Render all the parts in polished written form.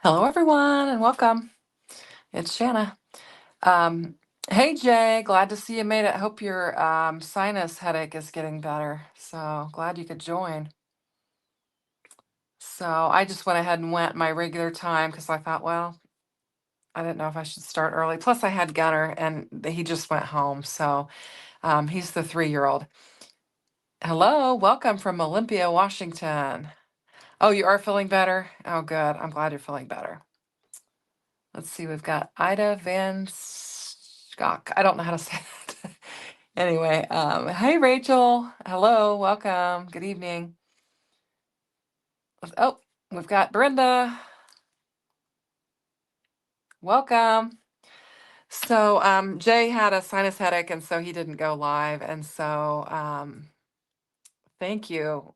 Hello, everyone, and welcome. It's Shanna. Um, hey, Jay, glad to see you made it. Hope your sinus headache is getting better. So glad you could join. So I just went ahead and went my regular time because I thought, well, I didn't know if I should start early. Plus, I had Gunner, and he just went home. So he's the 3-year-old. Hello, welcome from Olympia, Washington. Oh, you are feeling better? Oh, good. I'm glad you're feeling better. Let's see, we've got Ida Van Schok. I don't know how to say that. Anyway, hey Rachel. Hello, welcome. Good evening. Oh, we've got Brenda. Welcome. So Jay had a sinus headache and so he didn't go live. And so thank you.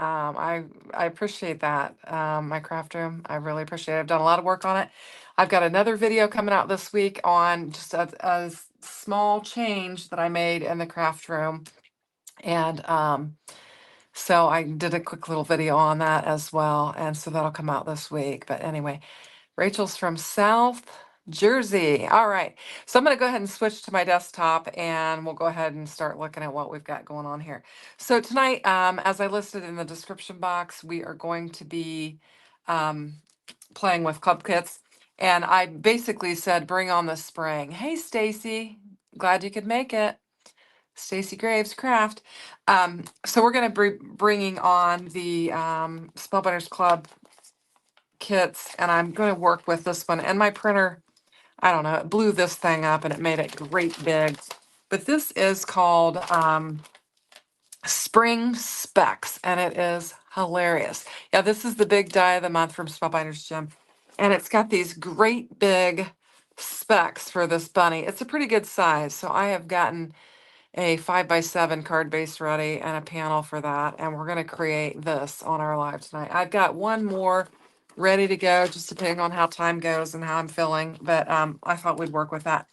I appreciate that. My craft room, I really appreciate it. I've done a lot of work on it. I've got another video coming out this week on just a small change that I made in the craft room. And so I did a quick little video on that as well. And so that'll come out this week. But anyway, Rachel's from South Jersey. All right. So I'm going to go ahead and switch to my desktop and we'll go ahead and start looking at what we've got going on here. So tonight, as I listed in the description box, we are going to be playing with club kits. And I basically said, bring on the spring. Hey, Stacy, glad you could make it. Stacy Graves Craft. So we're going to be bringing on the Spellbinders Club kits, and I'm going to work with this one. And my printer, I don't know, it blew this thing up and it made it great big. But this is called Spring Specs, and it is hilarious. Yeah, this is the big die of the month from Spellbinders Gym. And it's got these great big specs for this bunny. It's a pretty good size. So I have gotten a 5x7 card base ready and a panel for that. And we're going to create this on our live tonight. I've got one more ready to go, just depending on how time goes and how I'm feeling. But I thought we'd work with that.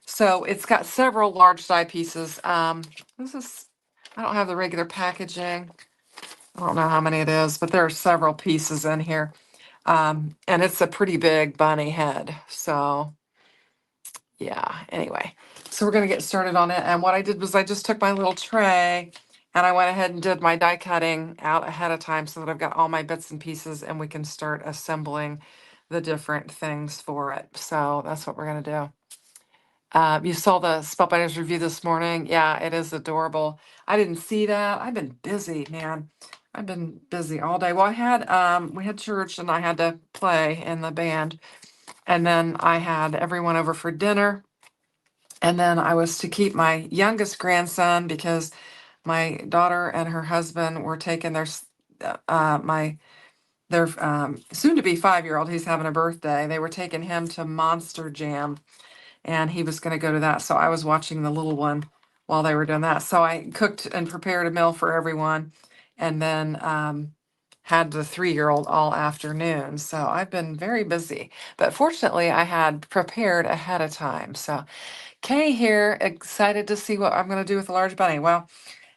So it's got several large die pieces. This is, I don't have the regular packaging. I don't know how many it is, but there are several pieces in here. And it's a pretty big bunny head. So yeah, anyway, so we're gonna get started on it. And what I did was I just took my little tray and I went ahead and did my die cutting out ahead of time so that I've got all my bits and pieces and we can start assembling the different things for it. So that's what we're gonna do. You saw the Spellbinders review this morning. Yeah, it is adorable. I didn't see that. I've been busy, man. I've been busy all day. Well, we had church and I had to play in the band. And then I had everyone over for dinner. And then I was to keep my youngest grandson because my daughter and her husband were taking their soon to be 5-year-old. He's having a birthday. They were taking him to Monster Jam, and he was going to go to that. So I was watching the little one while they were doing that. So I cooked and prepared a meal for everyone, and then had the 3-year-old all afternoon. So I've been very busy, but fortunately I had prepared ahead of time. So Kay here, excited to see what I'm going to do with the large bunny. Well,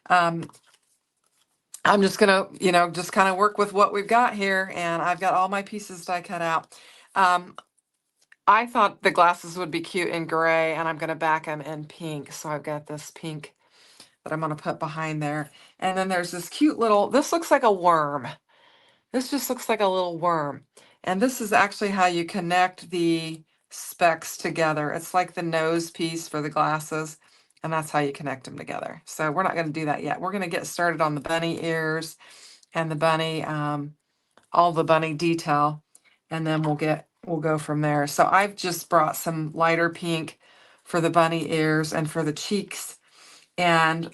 um, I'm just going to, just kind of work with what we've got here. And I've got all my pieces die cut out. Um, I thought the glasses would be cute in gray, and I'm going to back them in pink. So I've got this pink that I'm going to put behind there. And then there's this cute little, this looks like a worm. This just looks like a little worm. And this is actually how you connect the specs together. It's like the nose piece for the glasses, and that's how you connect them together. So we're not going to do that yet. We're going to get started on the bunny ears and the bunny, all the bunny detail, and then we'll go from there. So I've just brought some lighter pink for the bunny ears and for the cheeks and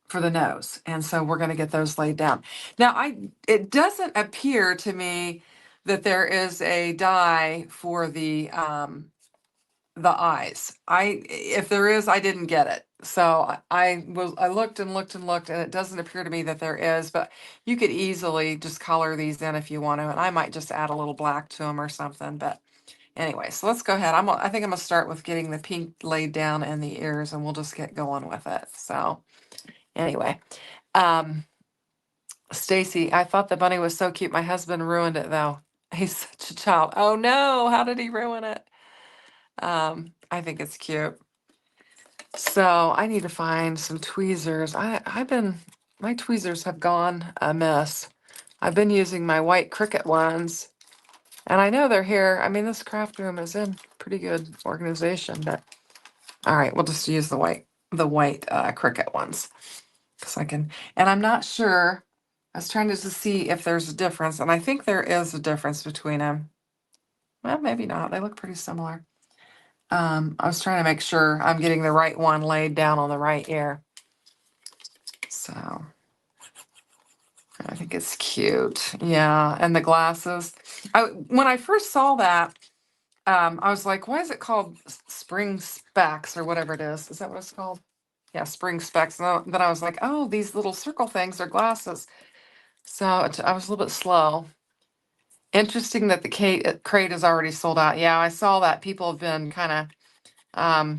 for the nose. And so we're going to get those laid down. Now, it doesn't appear to me that there is a die for the eyes. If there is, I didn't get it. So I looked and looked and looked, and it doesn't appear to me that there is, but you could easily just color these in if you want to, and I might just add a little black to them or something. But anyway, so let's go ahead. I think I'm gonna start with getting the pink laid down in the ears, and we'll just get going with it. So anyway, um, Stacy, I thought the bunny was so cute. My husband ruined it though. He's such a child. Oh no, how did he ruin it? I think it's cute. So I need to find some tweezers. My tweezers have gone amiss. I've been using my white Cricut ones, and I know they're here. I mean, this craft room is in pretty good organization, but all right, we'll just use the white Cricut ones because I can. And I'm not sure. I was trying to just see if there's a difference, and I think there is a difference between them. Well, maybe not. They look pretty similar. I was trying to make sure I'm getting the right one laid down on the right ear. So I think it's cute. Yeah, and the glasses. When I first saw that, I was like, why is it called spring specs or whatever it is? Is that what it's called? Yeah, spring specs. And then I was like, oh, these little circle things are glasses. So I was a little bit slow. Interesting that the crate is already sold out. Yeah, I saw that. People have been kind of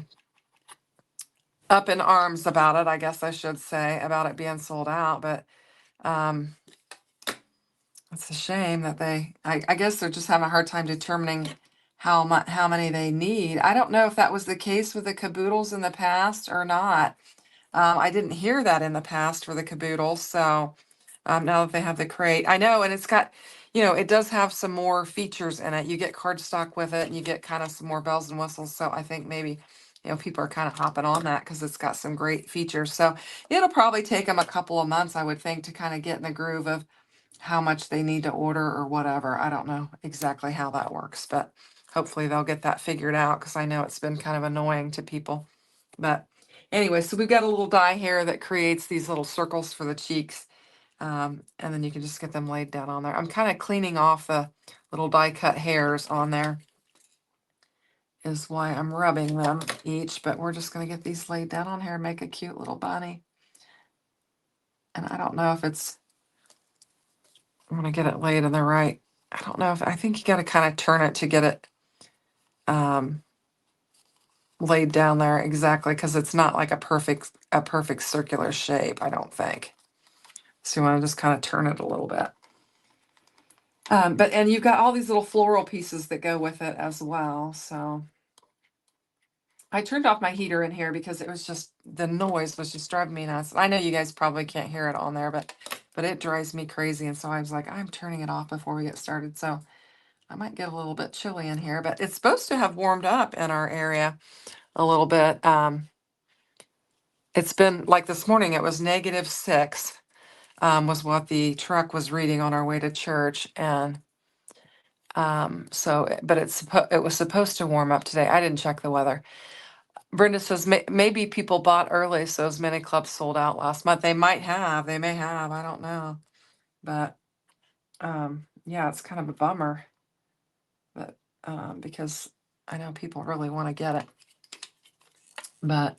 up in arms about it, I guess I should say, about it being sold out. But um, it's a shame that I guess they're just having a hard time determining how many they need. I don't know if that was the case with the caboodles in the past or not. I didn't hear that in the past for the caboodles. So now that they have the crate, I know, and it's got, it does have some more features in it. You get cardstock with it, and you get kind of some more bells and whistles. So I think maybe, people are kind of hopping on that because it's got some great features. So it'll probably take them a couple of months, I would think, to kind of get in the groove of how much they need to order or whatever. I don't know exactly how that works, but hopefully they'll get that figured out because I know it's been kind of annoying to people. But anyway, so we've got a little die here that creates these little circles for the cheeks. And then you can just get them laid down on there. I'm kind of cleaning off the little die cut hairs on there is why I'm rubbing them each, but we're just going to get these laid down on here and make a cute little bunny. And I don't know if I'm going to get it laid in the right. I think you got to kind of turn it to get it laid down there exactly because it's not like a perfect circular shape, I don't think. So you want to just kind of turn it a little bit. And you've got all these little floral pieces that go with it as well. So I turned off my heater in here because it was just, the noise was just driving me nuts. I know you guys probably can't hear it on there, but it drives me crazy. And so I was like, I'm turning it off before we get started. So I might get a little bit chilly in here, but it's supposed to have warmed up in our area a little bit. It's been like this morning, it was -6, was what the truck was reading on our way to church. And but it was supposed to warm up today. I didn't check the weather. Brenda says maybe people bought early, so as many clubs sold out last month. They may have, I don't know. But yeah, it's kind of a bummer. But because I know people really want to get it. But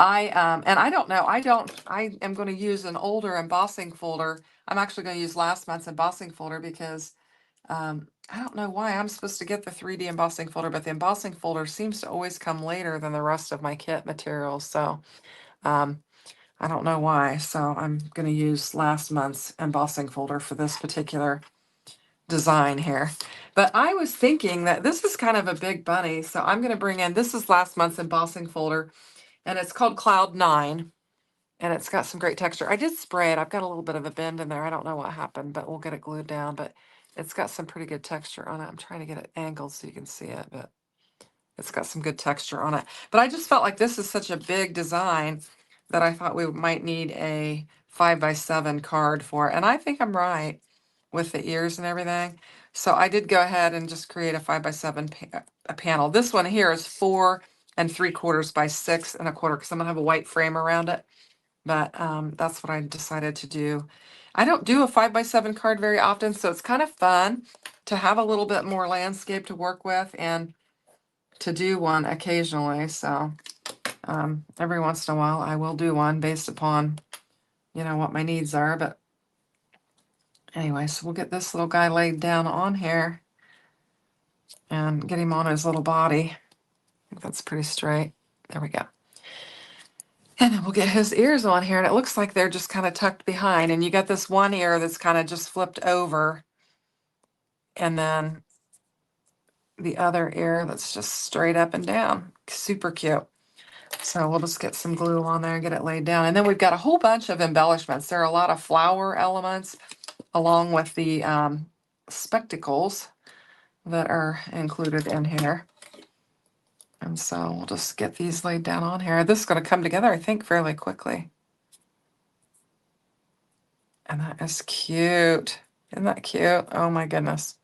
and I don't know, I am going to use an older embossing folder. I'm actually going to use last month's embossing folder because I don't know why I'm supposed to get the 3D embossing folder, but the embossing folder seems to always come later than the rest of my kit materials. So I don't know why. So I'm going to use last month's embossing folder for this particular design here. But I was thinking that this is kind of a big bunny. So I'm going to bring in, this is last month's embossing folder, and it's called Cloud 9. And it's got some great texture. I did spray it. I've got a little bit of a bend in there. I don't know what happened, but we'll get it glued down. But it's got some pretty good texture on it. I'm trying to get it angled so you can see it, but it's got some good texture on it. But I just felt like this is such a big design that I thought we might need a 5x7 card for it. And I think I'm right with the ears and everything. So I did go ahead and just create a 5x7 a panel. This one here is 4 3/4 by 6 1/4 because I'm gonna have a white frame around it. But that's what I decided to do. I don't do a 5x7 card very often, so it's kind of fun to have a little bit more landscape to work with and to do one occasionally. So every once in a while I will do one based upon, what my needs are. But anyway, so we'll get this little guy laid down on here and get him on his little body. I think that's pretty straight. There we go. And then we'll get his ears on here, and it looks like they're just kind of tucked behind. And you got this one ear that's kind of just flipped over, and then the other ear that's just straight up and down. Super cute. So we'll just get some glue on there and get it laid down. And then we've got a whole bunch of embellishments. There are a lot of flower elements along with the spectacles that are included in here. And so we'll just get these laid down on here. This is going to come together, I think, fairly quickly. And that is cute. Isn't that cute? Oh my goodness.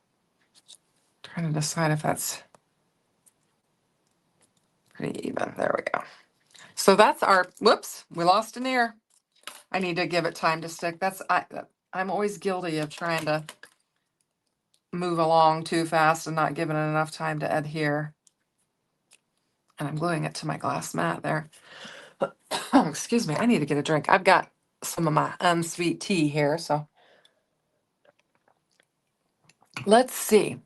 Trying to decide if that's pretty even. There we go. So that's our, whoops, we lost an ear. I need to give it time to stick. I'm always guilty of trying to move along too fast and not giving it enough time to adhere. And I'm gluing it to my glass mat there. Oh, excuse me, I need to get a drink. I've got some of my unsweet tea here, so. Let's see.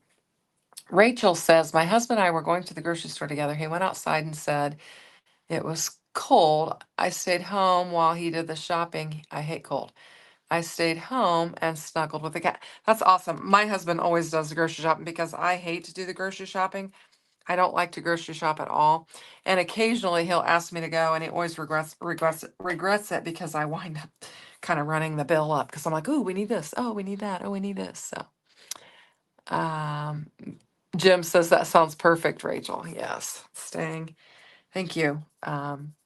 Rachel says, my husband and I were going to the grocery store together. He went outside and said it was cold. I stayed home while he did the shopping. I hate cold. I stayed home and snuggled with the cat. That's awesome. My husband always does the grocery shopping because I hate to do the grocery shopping. I don't like to grocery shop at all. And occasionally he'll ask me to go, and he always regrets it because I wind up kind of running the bill up because I'm like, oh, we need this. Oh, we need that. Oh, we need this. So Jim says that sounds perfect, Rachel. Yes, staying. Thank you,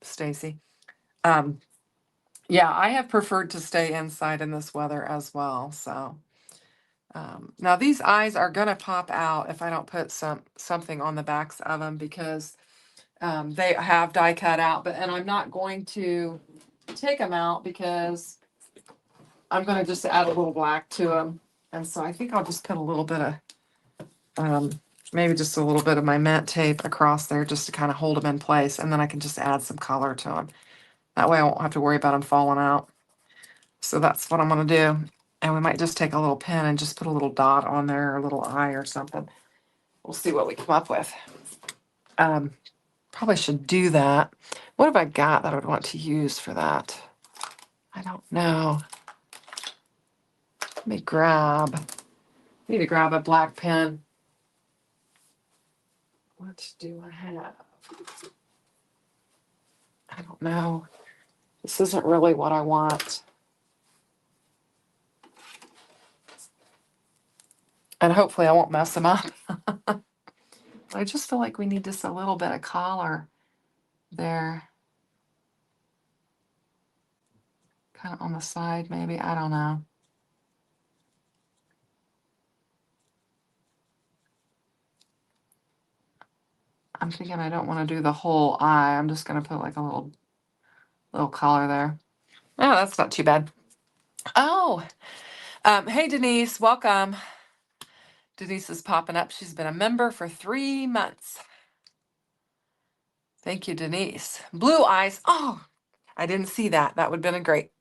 Stacy. Um, yeah, I have preferred to stay inside in this weather as well. So now these eyes are gonna pop out if I don't put something on the backs of them because they have die cut out. And I'm not going to take them out because I'm gonna just add a little black to them. And so I think I'll just put a little bit of maybe just a little bit of my mint tape across there just to kind of hold them in place. And then I can just add some color to them. That way I won't have to worry about them falling out. So that's what I'm going to do. And we might just take a little pen and just put a little dot on there or a little eye or something. We'll see what we come up with. Probably should do that. What have I got that I would want to use for that? I don't know. Let me grab. I need to grab a black pen. What do I have? I don't know. This isn't really what I want. And hopefully I won't mess them up. I just feel like we need just a little bit of color there. Kind of on the side, maybe. I don't know. I'm thinking I don't want to do the whole eye. I'm just going to put like a little color there. Oh, that's not too bad. Oh, hey, Denise, welcome. Denise is popping up. She's been a member for 3 months. Thank you, Denise. Blue eyes. Oh, I didn't see that. That would have been a great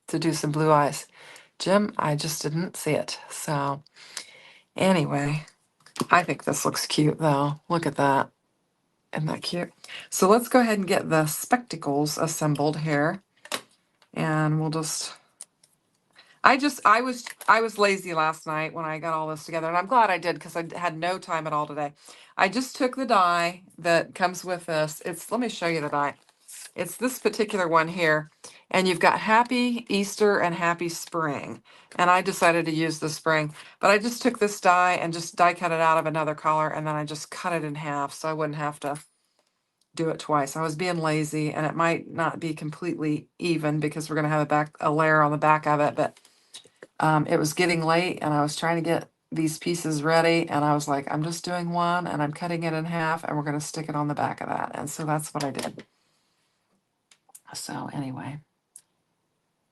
to do some blue eyes. Jim, I just didn't see it. So anyway, I think this looks cute though. Look at that. Isn't that cute? So let's go ahead and get the spectacles assembled here. And we'll just, I was lazy last night when I got all this together, and I'm glad I did because I had no time at all today. I just took the die that comes with this. Let me show you the die. It's this particular one here, and you've got Happy Easter and Happy Spring. And I decided to use the spring, but I just took this die and just die cut it out of another color, and then I just cut it in half so I wouldn't have to do it twice. I was being lazy, and it might not be completely even because we're going to have a layer on the back of it, but it was getting late and I was trying to get these pieces ready, and I was like, I'm just doing one and I'm cutting it in half and we're going to stick it on the back of that. And so that's what I did. So anyway,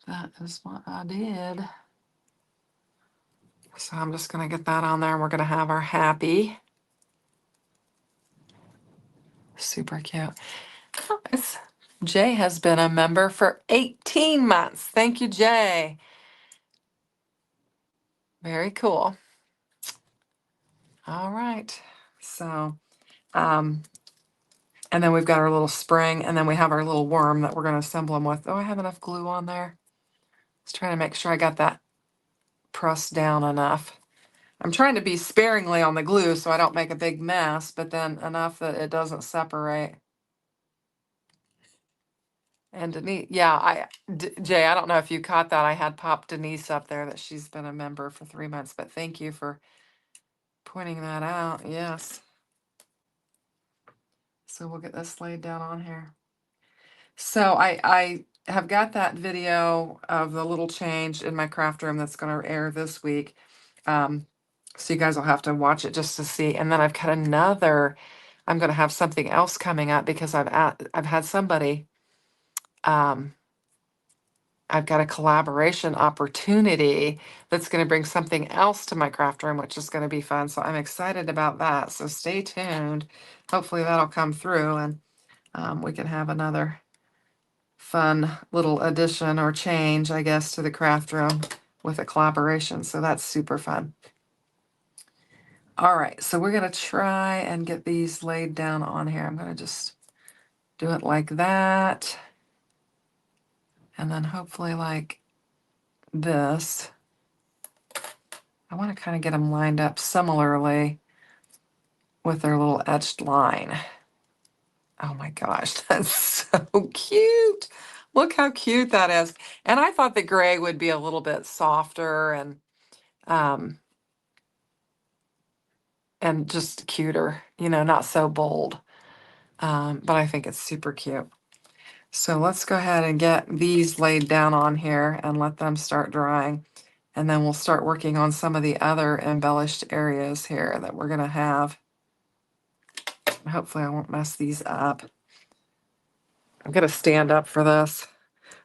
that is what I did. So I'm just going to get that on there, and we're going to have our happy. Super cute. Jay has been a member for 18 months. Thank you, Jay. Very cool. All right. So, And then we've got our little spring, and then we have our little worm that we're going to assemble them with. Oh, I have enough glue on there. Just trying to make sure I got that pressed down enough. I'm trying to be sparingly on the glue so I don't make a big mess, but then enough that it doesn't separate. And Denise, yeah, Jay, I don't know if you caught that. I had popped Denise up there that she's been a member for 3 months, but thank you for pointing that out. Yes. So we'll get this laid down on here. So I have got that video of the little change in my craft room that's going to air this week. So you guys will have to watch it just to see. And then I've got another, I'm going to have something else coming up because I've had somebody, I've got a collaboration opportunity that's going to bring something else to my craft room, which is going to be fun. So I'm excited about that. So stay tuned. Hopefully that'll come through and we can have another fun little addition or change, I guess, to the craft room with a collaboration. So that's super fun. All right, so we're going to try and get these laid down on here. I'm going to just do it like that. And then hopefully like this. I want to kind of get them lined up similarly with their little etched line. Oh my gosh, that's so cute. Look how cute that is. And I thought the gray would be a little bit softer um, and just cuter, you know, not so bold. But I think it's super cute. So let's go ahead and get these laid down on here and let them start drying. And then we'll start working on some of the other embellished areas here that we're going to have. Hopefully I won't mess these up. I'm going to stand up for this.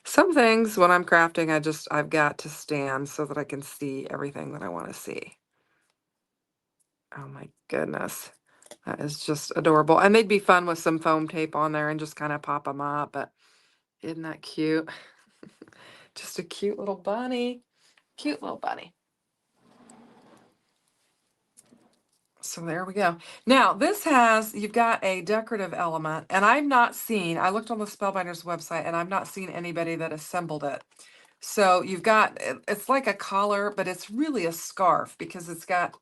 Some things when I'm crafting, I've got to stand so that I can see everything that I want to see. Oh my goodness. That is just adorable. And they'd be fun with some foam tape on there and just kind of pop them up. But isn't that cute? Just a cute little bunny. Cute little bunny. So there we go. Now this you've got a decorative element, and I looked on the Spellbinders website and I've not seen anybody that assembled it. So you've got, it's like a collar, but it's really a scarf because it's got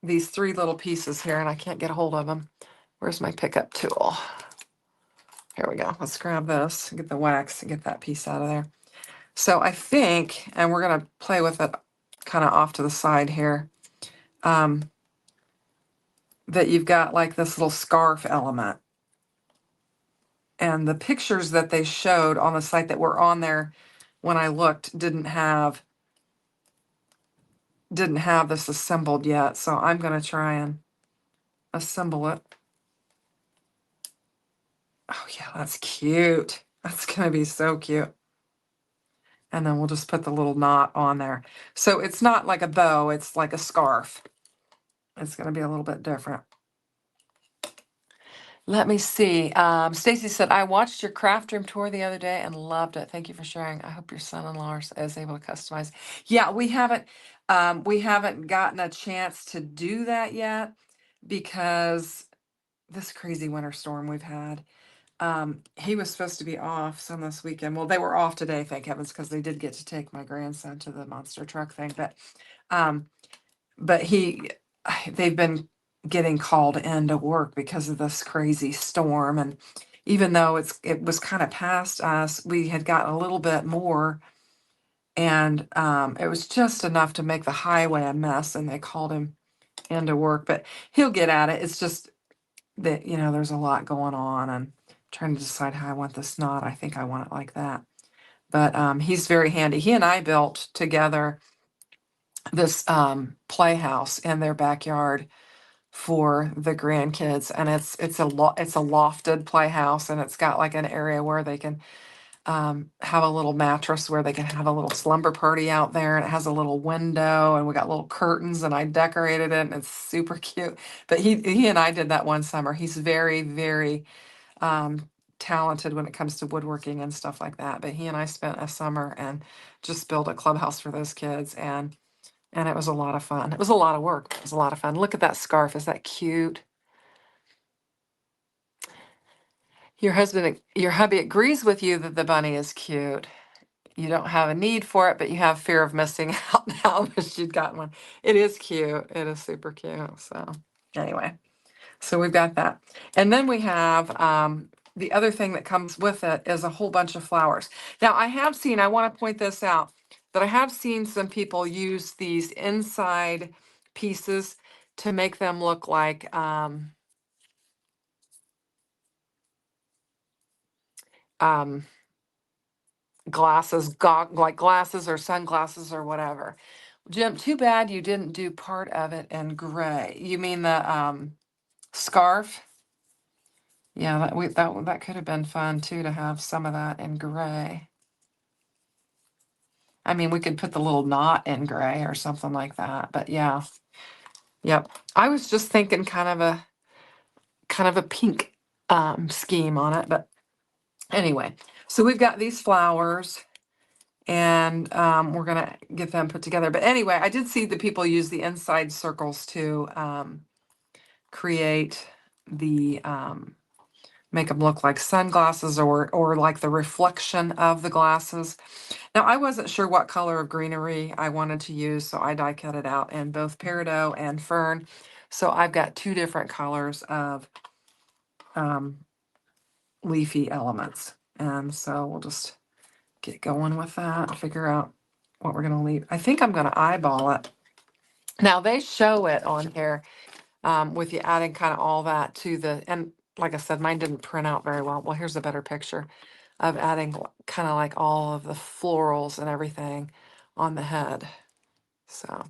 these 3 little pieces here, and I can't get a hold of them. Where's my pickup tool? Here we go. Let's grab this, get the wax, and get that piece out of there. So I think, and we're going to play with it kind of off to the side here, that you've got like this little scarf element. And the pictures that they showed on the site that were on there when I looked didn't have this assembled yet. So I'm going to try and assemble it. Oh yeah, that's cute. That's going to be so cute. And then we'll just put the little knot on there. So it's not like a bow, it's like a scarf. It's going to be a little bit different. Let me see. Stacy said, I watched your craft room tour the other day and loved it. Thank you for sharing. I hope your son-in-law is able to customize. Yeah, we haven't gotten a chance to do that yet because this crazy winter storm we've had. He was supposed to be off some this weekend. Well, they were off today, thank heavens, because they did get to take my grandson to the monster truck thing. But they've been getting called in to work because of this crazy storm. And even though it was kind of past us, we had gotten a little bit more, and it was just enough to make the highway a mess. And they called him into work, but he'll get at it. It's just that, you know, there's a lot going on, and trying to decide how I want this knot. I think I want it like that. But he's very handy. He and I built together this playhouse in their backyard for the grandkids, and it's a lofted playhouse, and it's got like an area where they can have a little mattress where they can have a little slumber party out there, and it has a little window, and we got little curtains, and I decorated it, and it's super cute. But he and I did that one summer. He's very, very talented when it comes to woodworking and stuff like that. But he and I spent a summer and just built a clubhouse for those kids, and it was a lot of fun. It was a lot of work. It was a lot of fun. Look at that scarf. Is that cute? Your hubby agrees with you that the bunny is cute. You don't have a need for it, but you have fear of missing out now that you'd gotten one. It is cute. It is super cute. So anyway, so we've got that. And then we have the other thing that comes with it is a whole bunch of flowers. Now I have seen, I want to point this out, that I have seen some people use these inside pieces to make them look like um, glasses, like glasses or sunglasses or whatever. Jim, too bad you didn't do part of it in gray. You mean the scarf? Yeah, that could have been fun too to have some of that in gray. I mean, we could put the little knot in gray or something like that. But yeah, yep. I was just thinking kind of a pink scheme on it. But anyway, so we've got these flowers. And we're gonna get them put together. But anyway, I did see the people use the inside circles to create the make them look like sunglasses or like the reflection of the glasses. Now I wasn't sure what color of greenery I wanted to use, so I die cut it out in both peridot and fern. So I've got two different colors of leafy elements, and so we'll just get going with that and figure out what we're going to leave. I think I'm going to eyeball it. Now they show it on here with you adding kind of all that to the, and like I said, mine didn't print out very well. Well, here's a better picture of adding kind of like all of the florals and everything on the head. So,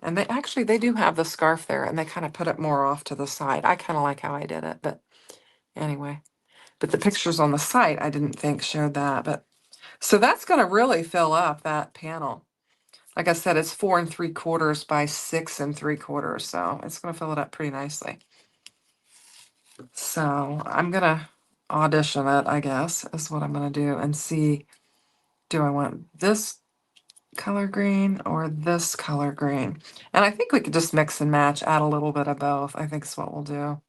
and they do have the scarf there and they kind of put it more off to the side. I kind of like how I did it, but anyway, but the pictures on the site I didn't think showed that, but so that's going to really fill up that panel. Like I said, it's 4 3/4 by 6 3/4, so it's going to fill it up pretty nicely. So I'm going to audition it, I guess, is what I'm going to do, and see, do I want this color green or this color green? And I think we could just mix and match, add a little bit of both. I think is what we'll do.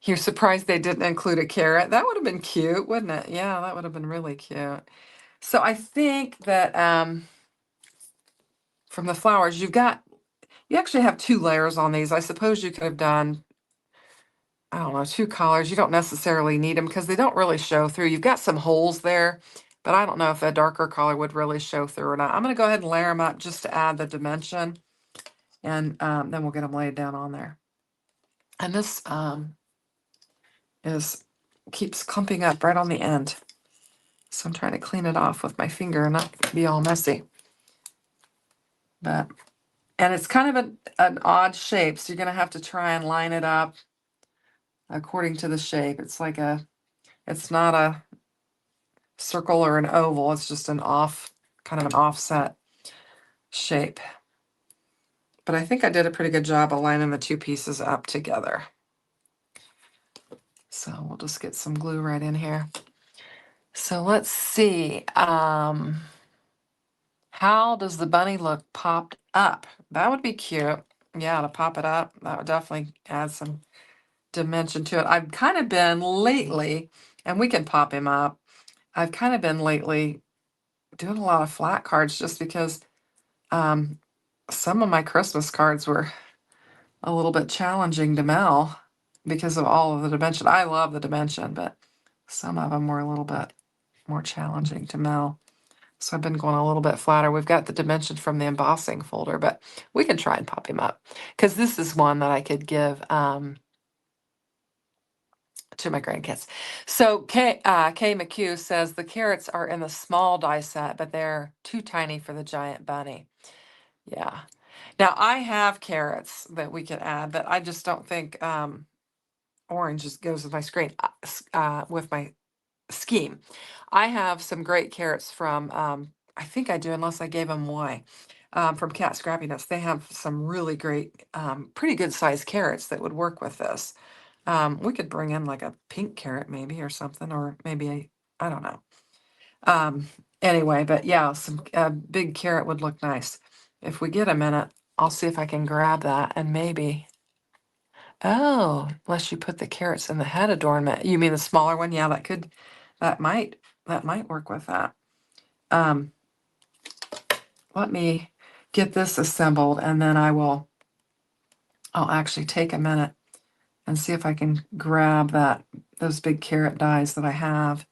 You're surprised they didn't include a carrot? That would have been cute, wouldn't it? Yeah, that would have been really cute. So I think that from the flowers, you actually have 2 layers on these. I suppose you could have done, I don't know, 2 colors. You don't necessarily need them because they don't really show through. You've got some holes there, but I don't know if a darker color would really show through or not. I'm going to go ahead and layer them up just to add the dimension, and then we'll get them laid down on there. And this keeps clumping up right on the end. So I'm trying to clean it off with my finger and not be all messy. And it's kind of an odd shape, so you're going to have to try and line it up according to the shape. It's not a circle or an oval. It's just kind of an offset shape. But I think I did a pretty good job of lining the 2 pieces up together. So we'll just get some glue right in here. So let's see. How does the bunny look popped up? That would be cute. Yeah, to pop it up. That would definitely add some dimension to it. I've kind of been lately, and we can pop him up. I've kind of been lately doing a lot of flat cards just because some of my Christmas cards were a little bit challenging to mail because of all of the dimension. I love the dimension, but some of them were a little bit more challenging to mail. So I've been going a little bit flatter. We've got the dimension from the embossing folder, but we can try and pop him up because this is one that I could give to my grandkids. So Kay McHugh says the carrots are in the small die set, but they're too tiny for the giant bunny. Yeah. Now I have carrots that we could add, but I just don't think orange just goes with my screen with my scheme. I have some great carrots from I think I do, unless I gave them away. From Cat Scrappiness. They have some really great, pretty good sized carrots that would work with this. We could bring in like a pink carrot maybe or something, or maybe I don't know. Anyway, but yeah, some big carrot would look nice. If we get a minute, I'll see if I can grab that and maybe Oh, unless you put the carrots in the head adornment. You mean the smaller one? Yeah, that might, that might work with that. Um, let me get this assembled and then I'll actually take a minute and see if I can grab those big carrot dies that I have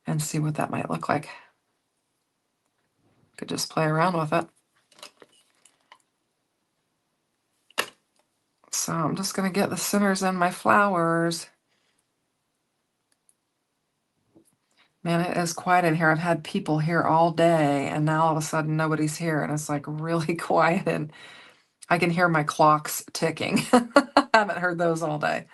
and see what that might look like. Could just play around with it. So I'm just gonna get the centers in my flowers. Man, it is quiet in here. I've had people here all day and now all of a sudden nobody's here and it's like really quiet and I can hear my clocks ticking. I haven't heard those all day.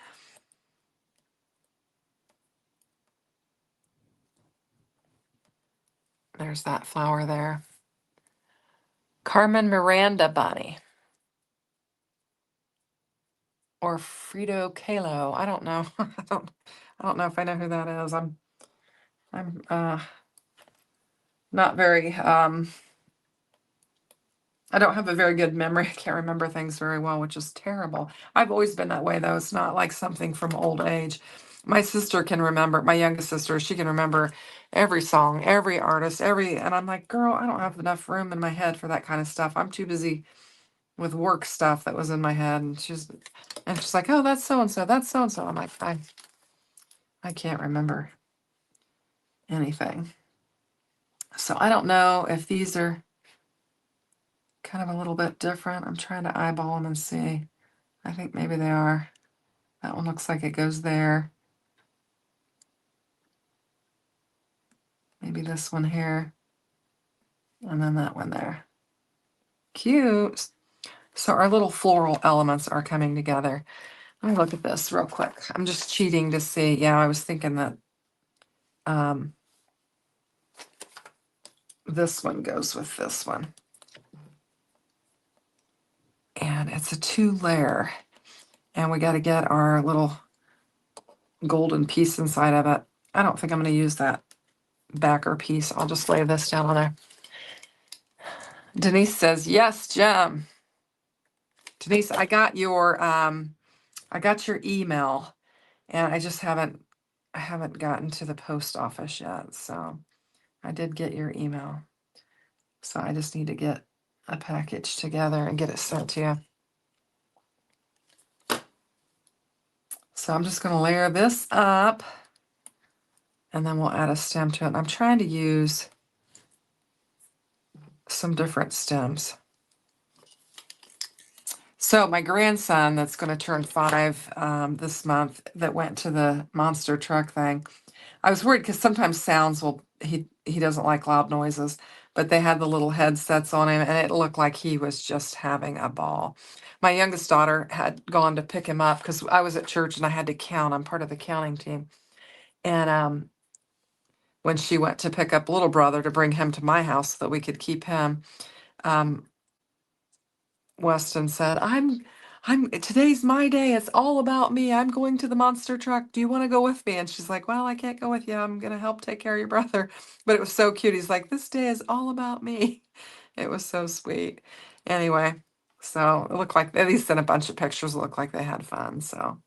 There's that flower there. Carmen Miranda bunny. Or Frito Kahlo. I don't know. I don't know if I know who that is. I'm not very I don't have a very good memory. I can't remember things very well, which is terrible. I've always been that way though. It's not like something from old age. My sister can remember, my youngest sister, she can remember every song, every artist, and I'm like, girl, I don't have enough room in my head for that kind of stuff. I'm too busy with work stuff that was in my head. And she's like, oh, that's so and so, that's so and so. I'm like, I can't remember anything. So I don't know if these are kind of a little bit different. I'm trying to eyeball them and see. I think maybe they are. That one looks like it goes there. Maybe this one here. And then that one there. Cute. So our little floral elements are coming together. Let me look at this real quick. I'm just cheating to see. Yeah, I was thinking that this one goes with this one. And it's a 2-layer. And we got to get our little golden piece inside of it. I don't think I'm going to use that backer piece. I'll just lay this down on there. Denise says, yes, Jim. Denise, I got your email and I just haven't gotten to the post office yet. So I did get your email. So I just need to get a package together and get it sent to you. So I'm just going to layer this up and then we'll add a stem to it. And I'm trying to use some different stems. So my grandson that's going to turn 5 this month that went to the monster truck thing, I was worried because sometimes sounds he doesn't like loud noises, but they had the little headsets on him and it looked like he was just having a ball. My youngest daughter had gone to pick him up because I was at church and I had to count. I'm part of the counting team. And when she went to pick up little brother to bring him to my house so that we could keep him, Weston said, today's my day. It's all about me. I'm going to the monster truck. Do you want to go with me? And she's like, well, I can't go with you. I'm going to help take care of your brother. But it was so cute. He's like, this day is all about me. It was so sweet. Anyway, so it looked like they sent a bunch of pictures. It looked like they had fun. So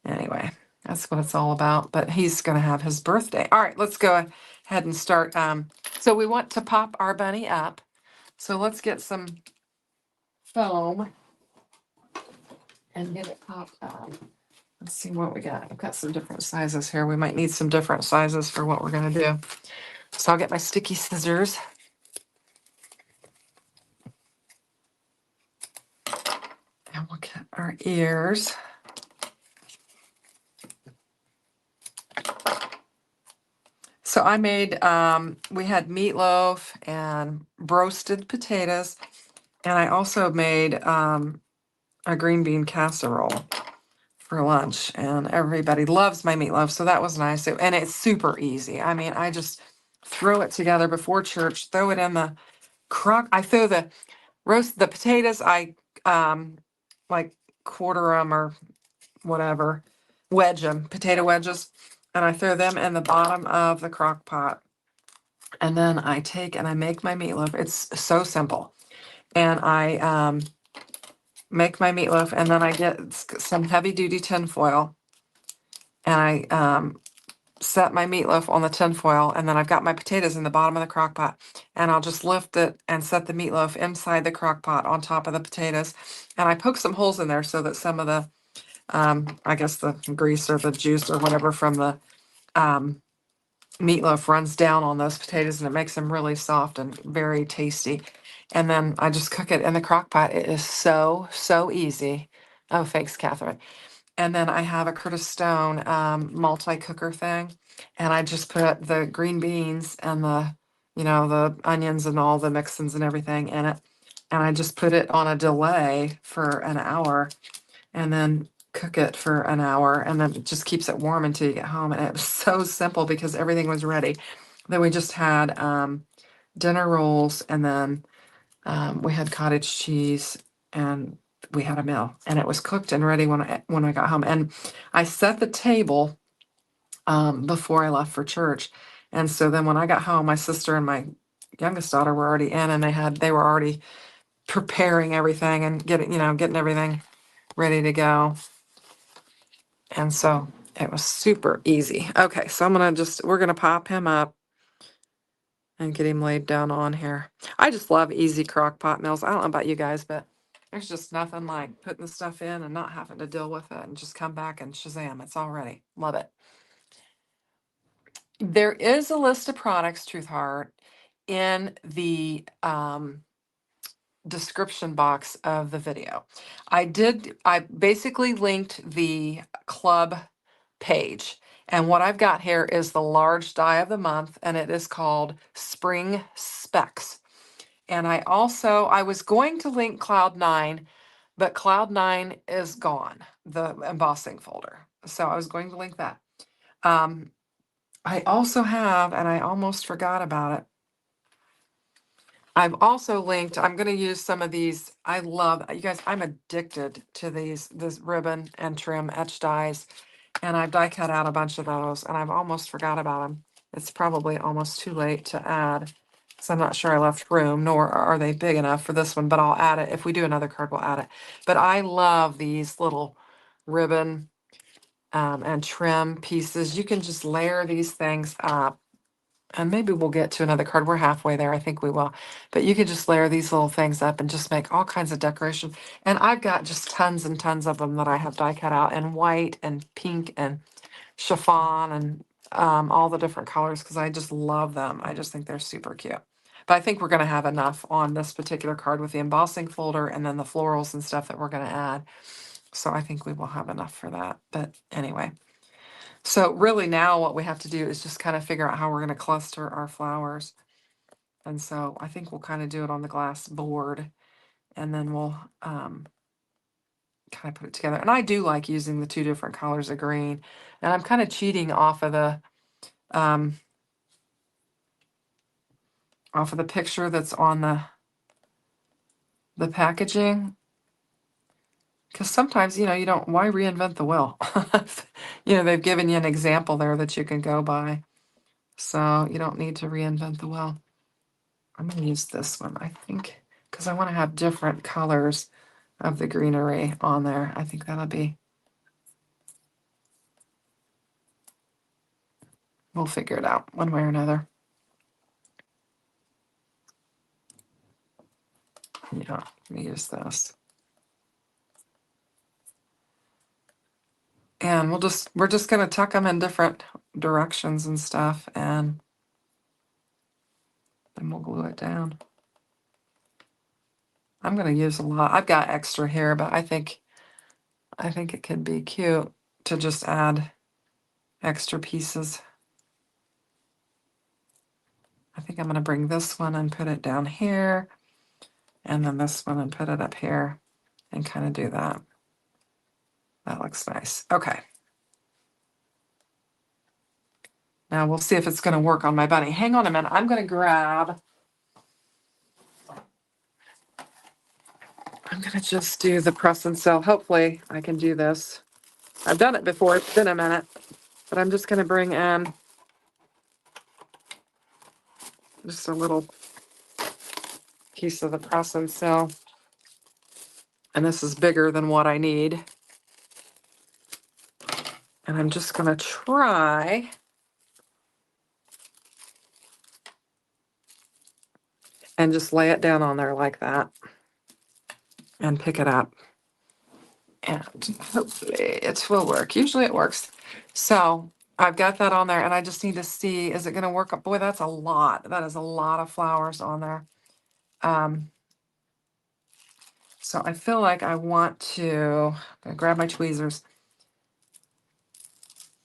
anyway, that's what it's all about. But he's going to have his birthday. All right, let's go ahead and start. So we want to pop our bunny up. So let's get some foam and get it popped up. Let's see what we got. I've got some different sizes here. We might need some different sizes for what we're going to do. So I'll get my sticky scissors. And we'll get our ears. So I made, we had meatloaf and roasted potatoes. And I also made a green bean casserole for lunch. And everybody loves my meatloaf. So that was nice. And it's super easy. I mean, I just throw it together before church, throw it in the crock. I throw the potatoes. I like quarter them or whatever, wedge them, potato wedges. And I throw them in the bottom of the crock pot. And then I take and I make my meatloaf. It's so simple. And I make my meatloaf, and then I get some heavy duty tin foil, and I set my meatloaf on the tin foil, and then I've got my potatoes in the bottom of the crock pot, and I'll just lift it and set the meatloaf inside the crock pot on top of the potatoes. And I poke some holes in there so that some of the, I guess the grease or the juice or whatever from the meatloaf runs down on those potatoes, and it makes them really soft and very tasty. And then I just cook it in the crock pot. It is so, so easy. Oh, thanks, Catherine. And then I have a Curtis Stone multi-cooker thing, and I just put the green beans and the onions and all the mix-ins and everything in it. And I just put it on a delay for an hour and then cook it for an hour, and then it just keeps it warm until you get home. And it was so simple because everything was ready. Then we just had dinner rolls, and then we had cottage cheese, and we had a meal, and it was cooked and ready when I got home. And I set the table before I left for church. And so then when I got home, my sister and my youngest daughter were already in, and they were already preparing everything and getting everything ready to go. And so it was super easy. Okay, so we're gonna pop him up and get him laid down on here. I just love easy crock pot meals. I don't know about you guys, but there's just nothing like putting the stuff in and not having to deal with it and just come back and shazam, it's all ready. Love it. There is a list of products, Truth Heart, in the description box of the video. I basically linked the club page. And what I've got here is the large die of the month, and it is called Spring Specs. And I was going to link Cloud9, but Cloud9 is gone, the embossing folder. So I was going to link that. I also have, and I almost forgot about it, I've also linked, I'm going to use some of these. I love, you guys, I'm addicted to this ribbon and trim etch dies. And I've die cut out a bunch of those, and I've almost forgot about them. It's probably almost too late to add, so I'm not sure I left room, nor are they big enough for this one, but I'll add it. If we do another card, we'll add it. But I love these little ribbon and trim pieces. You can just layer these things up. And maybe we'll get to another card. We're halfway there. I think we will. But you could just layer these little things up and just make all kinds of decoration. And I've got just tons and tons of them that I have die cut out in white and pink and chiffon and all the different colors because I just love them. I just think they're super cute. But I think we're going to have enough on this particular card with the embossing folder and then the florals and stuff that we're going to add. So I think we will have enough for that. But anyway. So really now what we have to do is just kind of figure out how we're going to cluster our flowers. And so I think we'll kind of do it on the glass board, and then we'll kind of put it together. And I do like using the two different colors of green. And I'm kind of cheating off of the picture that's on the packaging. Because sometimes, you don't, why reinvent the wheel? They've given you an example there that you can go by. So you don't need to reinvent the wheel. I'm going to use this one, I think, because I want to have different colors of the greenery on there. I think that'll be, we'll figure it out one way or another. Yeah, let me use this. And we're just going to tuck them in different directions and stuff, and then we'll glue it down. I'm going to use a lot. I've got extra here, but I think it could be cute to just add extra pieces. I think I'm going to bring this one and put it down here, and then this one and put it up here, and kind of do that. That looks nice. Okay. Now we'll see if it's going to work on my bunny. Hang on a minute. I'm going to just do the press and sew. Hopefully I can do this. I've done it before. It's been a minute. But I'm just going to bring in just a little piece of the press and sew. And this is bigger than what I need. And I'm just going to try and just lay it down on there like that and pick it up. And hopefully it will work. Usually it works. So I've got that on there, and I just need to see, is it going to work? Boy, that's a lot. That is a lot of flowers on there. So I feel like I want to grab my tweezers.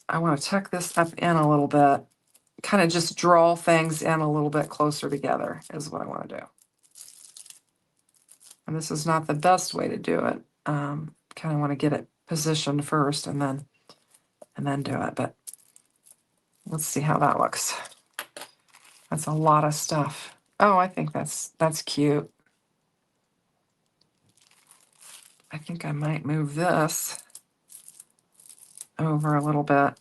I want to tuck this up in a little bit, kind of just draw things in a little bit closer together is what I want to do. And this is not the best way to do it. Kind of want to get it positioned first and then do it. But let's see how that looks. That's a lot of stuff. Oh, I think that's cute. I think I might move this over a little bit.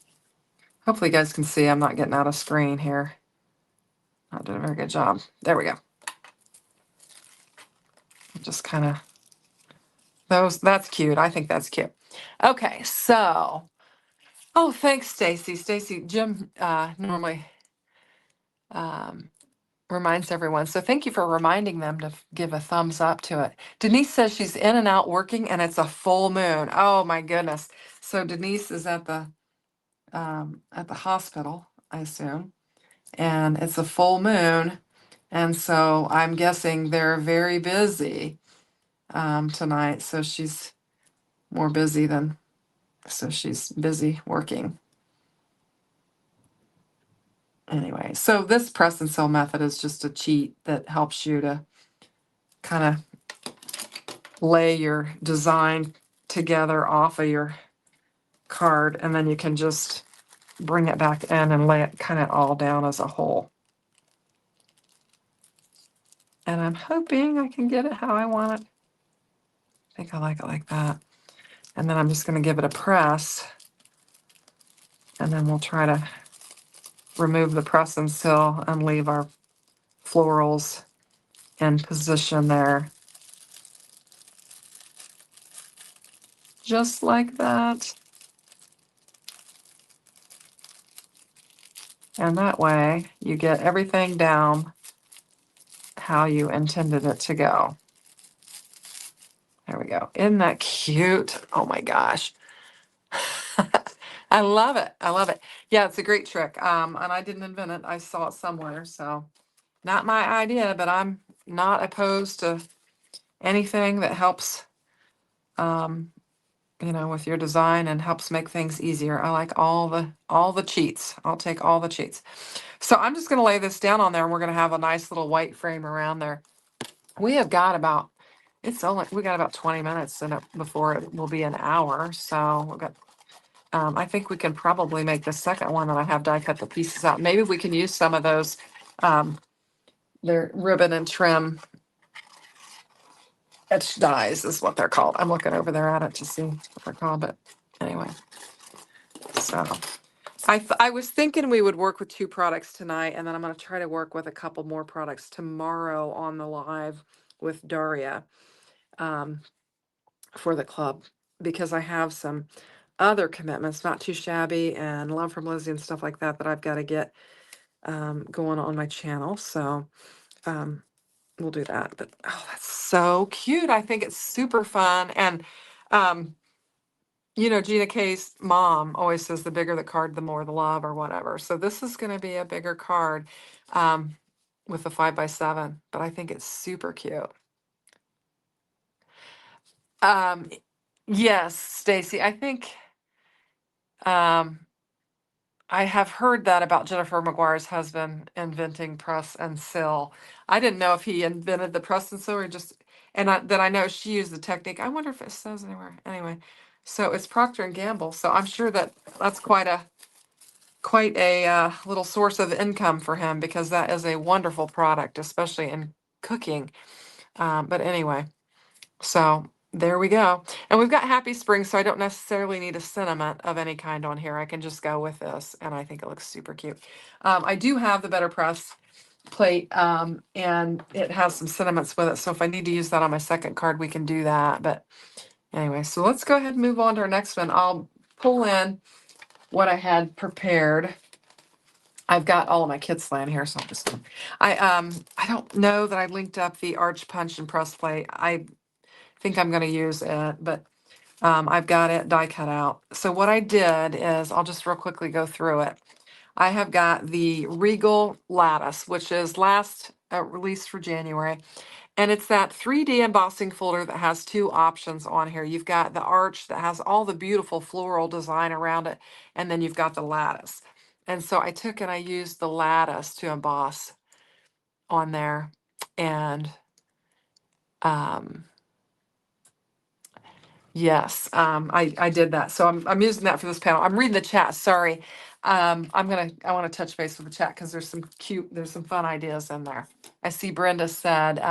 Hopefully you guys can see I'm not getting out of screen here. Not doing a very good job. There we go. Just kind of that's cute. I think that's cute. Okay, so oh, thanks, Stacy. Stacy, Jim normally reminds everyone. So thank you for reminding them to give a thumbs up to it. Denise says she's in and out working and it's a full moon. Oh my goodness. So Denise is at the hospital, I assume, and it's a full moon. And so I'm guessing they're very busy tonight. So she's more busy than, so she's busy working. Anyway, so this press and sew method is just a cheat that helps you to kind of lay your design together off of your card, and then you can just bring it back in and lay it kind of all down as a whole. And I'm hoping I can get it how I want it. I think I like it like that. And then I'm just going to give it a press, and then we'll try to remove the press and seal and leave our florals in position there. Just like that. And that way you get everything down how you intended it to go. There we go. Isn't that cute? Oh my gosh. I love it. I love it. Yeah, it's a great trick. And I didn't invent it. I saw it somewhere. So not my idea, but I'm not opposed to anything that helps, with your design and helps make things easier. I like all the cheats. I'll take all the cheats. So I'm just going to lay this down on there, and we're going to have a nice little white frame around there. We have got about, we got about 20 minutes before it will be an hour. So we've got, I think we can probably make the second one that I have die cut the pieces out. Maybe we can use some of those, they're ribbon and trim etched dies is what they're called. I'm looking over there at it to see what they're called, but anyway. So I was thinking we would work with 2 products tonight, and then I'm going to try to work with a couple more products tomorrow on the live with Daria for the club, because I have some other commitments, Not Too Shabby and Love from Lizzie and stuff like that I've got to get going on my channel. So we'll do that. But oh, that's so cute. I think it's super fun. And Gina K's mom always says the bigger the card, the more the love, or whatever. So this is going to be a bigger card with a 5x7, but I think it's super cute. Yes, Stacy, I think I have heard that about Jennifer McGuire's husband inventing press and seal. I didn't know if he invented the press and seal or then I know she used the technique. I wonder if it says anywhere. Anyway, so it's Procter and Gamble. So I'm sure that's quite a little source of income for him, because that is a wonderful product, especially in cooking. But anyway, so there we go. And we've got Happy Spring, so I don't necessarily need a sentiment of any kind on here. I can just go with this, and I think it looks super cute. I do have the Better Press plate, and it has some sentiments with it. So if I need to use that on my second card, we can do that. But anyway, so let's go ahead and move on to our next one. I'll pull in what I had prepared. I've got all of my kits laying here, so I'm just I don't know that I linked up the arch punch and press plate. I think I'm going to use it, but I've got it die cut out. So what I did is I'll just real quickly go through it. I have got the Regal Lattice, which is last released for January. And it's that 3D embossing folder that has two options on here. You've got the arch that has all the beautiful floral design around it, and then you've got the lattice. And so I took and I used the lattice to emboss on there. And um, yes, I did that. So I'm using that for this panel. I'm reading the chat, sorry. I want to touch base with the chat because there's some fun ideas in there. I see Brenda said,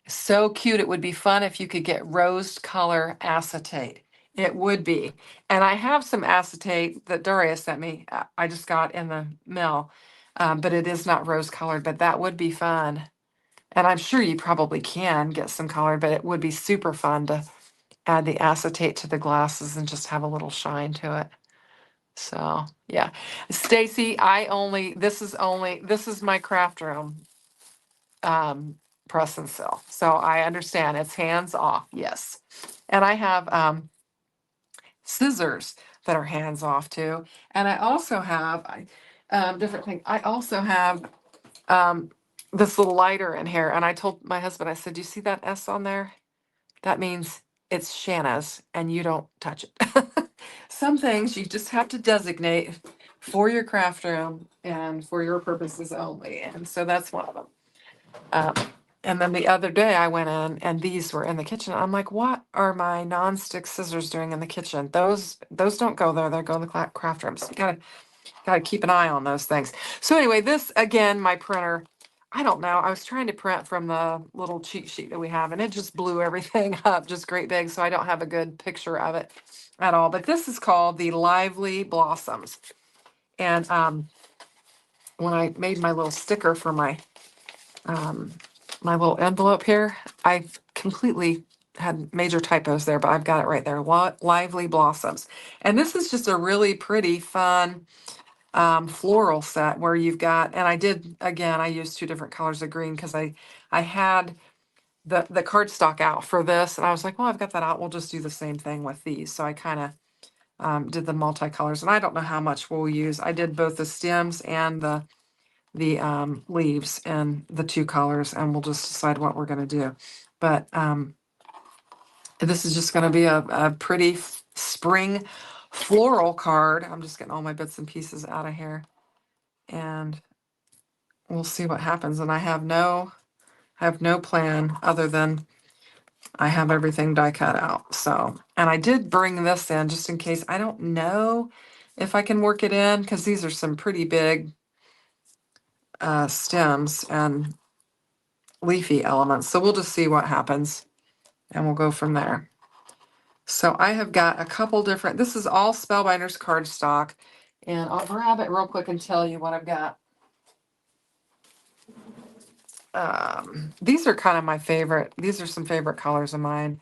so cute. It would be fun if you could get rose color acetate. It would be. And I have some acetate that Daria sent me. I just got in the mail, but it is not rose colored, but that would be fun. And I'm sure you probably can get some color, but it would be super fun to add the acetate to the glasses and just have a little shine to it. So yeah. Stacy, this is my craft room. Press and seal. So I understand it's hands off, yes. And I have scissors that are hands off too. And I also have different things. I also have this little lighter in here. And I told my husband, I said, do you see that S on there? That means it's Shanna's and you don't touch it. Some things you just have to designate for your craft room and for your purposes only. And so that's one of them. And then the other day I went in and these were in the kitchen. I'm like, what are my nonstick scissors doing in the kitchen? Those don't go there. They go in the craft room. So you gotta keep an eye on those things. So anyway, this again, my printer. I don't know. I was trying to print from the little cheat sheet that we have, and it just blew everything up, just great big. So I don't have a good picture of it at all. But this is called the Lively Blossoms. And when I made my little sticker for my little envelope here, I completely had major typos there, but I've got it right there. Lively Blossoms. And this is just a really pretty, fun floral set where you've got, and I used two different colors of green because I had the cardstock out for this, and I was like, well, I've got that out. We'll just do the same thing with these. So I kind of did the multicolors, and I don't know how much we'll use. I did both the stems and the leaves in the two colors, and we'll just decide what we're going to do. But this is just going to be a pretty spring floral card. I'm just getting all my bits and pieces out of here, and we'll see what happens. And I have no plan other than I have everything die cut out. So, and I did bring this in just in case. I don't know if I can work it in because these are some pretty big stems and leafy elements. So we'll just see what happens and we'll go from there. So I have got a couple different, this is all Spellbinders cardstock, and I'll grab it real quick and tell you what I've got. These are kind of my favorite. These are some favorite colors of mine.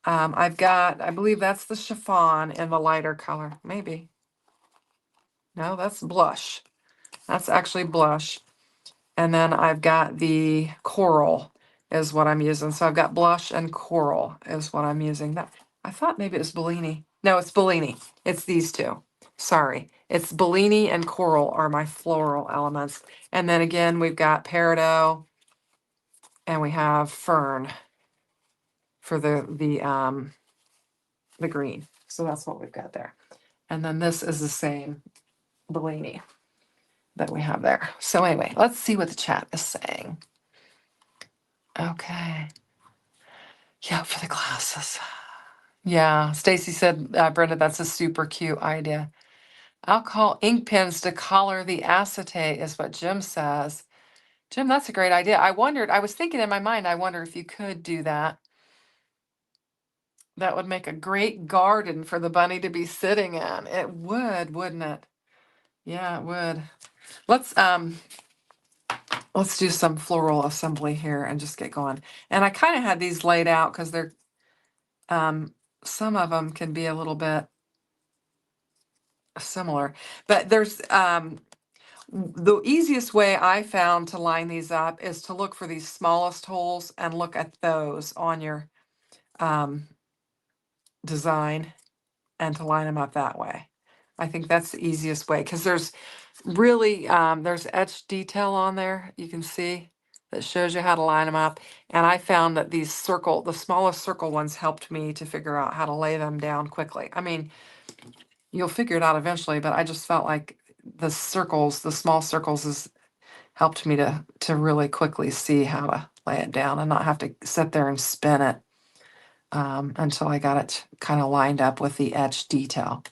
I've got, I believe that's the chiffon in the lighter color. Maybe. No, that's blush. That's actually blush. And then I've got the coral is what I'm using. So I've got blush and coral is what I'm using. That I thought maybe it was Bellini. No, it's Bellini. It's these two. Sorry. It's Bellini and coral are my floral elements. And then again, we've got peridot and we have fern for the green. So that's what we've got there. And then this is the same Bellini that we have there. So anyway, let's see what the chat is saying. Okay. Yeah, for the glasses. Yeah, Stacy said, Brenda, that's a super cute idea. Alcohol ink pens to color the acetate is what Jim says. Jim, that's a great idea. I was thinking in my mind, I wonder if you could do that. That would make a great garden for the bunny to be sitting in. It would, wouldn't it? Yeah, it would. Let's let's do some floral assembly here and just get going. And I kind of had these laid out because they're, some of them can be a little bit similar, but there's, the easiest way I found to line these up is to look for these smallest holes and look at those on your um, design and to line them up that way. I think that's the easiest way because there's really, there's etched detail on there you can see that shows you how to line them up. And I found that these the smallest circle ones helped me to figure out how to lay them down quickly. I mean, you'll figure it out eventually, but I just felt like the small circles is helped me to really quickly see how to lay it down and not have to sit there and spin it until I got it kind of lined up with the etched detail.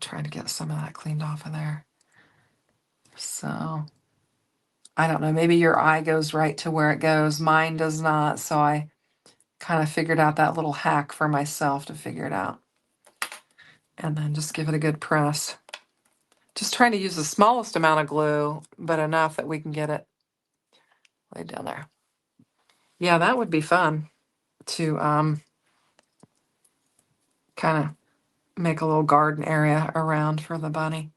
Trying to get some of that cleaned off of there. So I don't know, maybe your eye goes right to where it goes. Mine does not. So I kind of figured out that little hack for myself to figure it out. And then just give it a good press. Just trying to use the smallest amount of glue, but enough that we can get it laid down there. Yeah, that would be fun to kind of make a little garden area around for the bunny.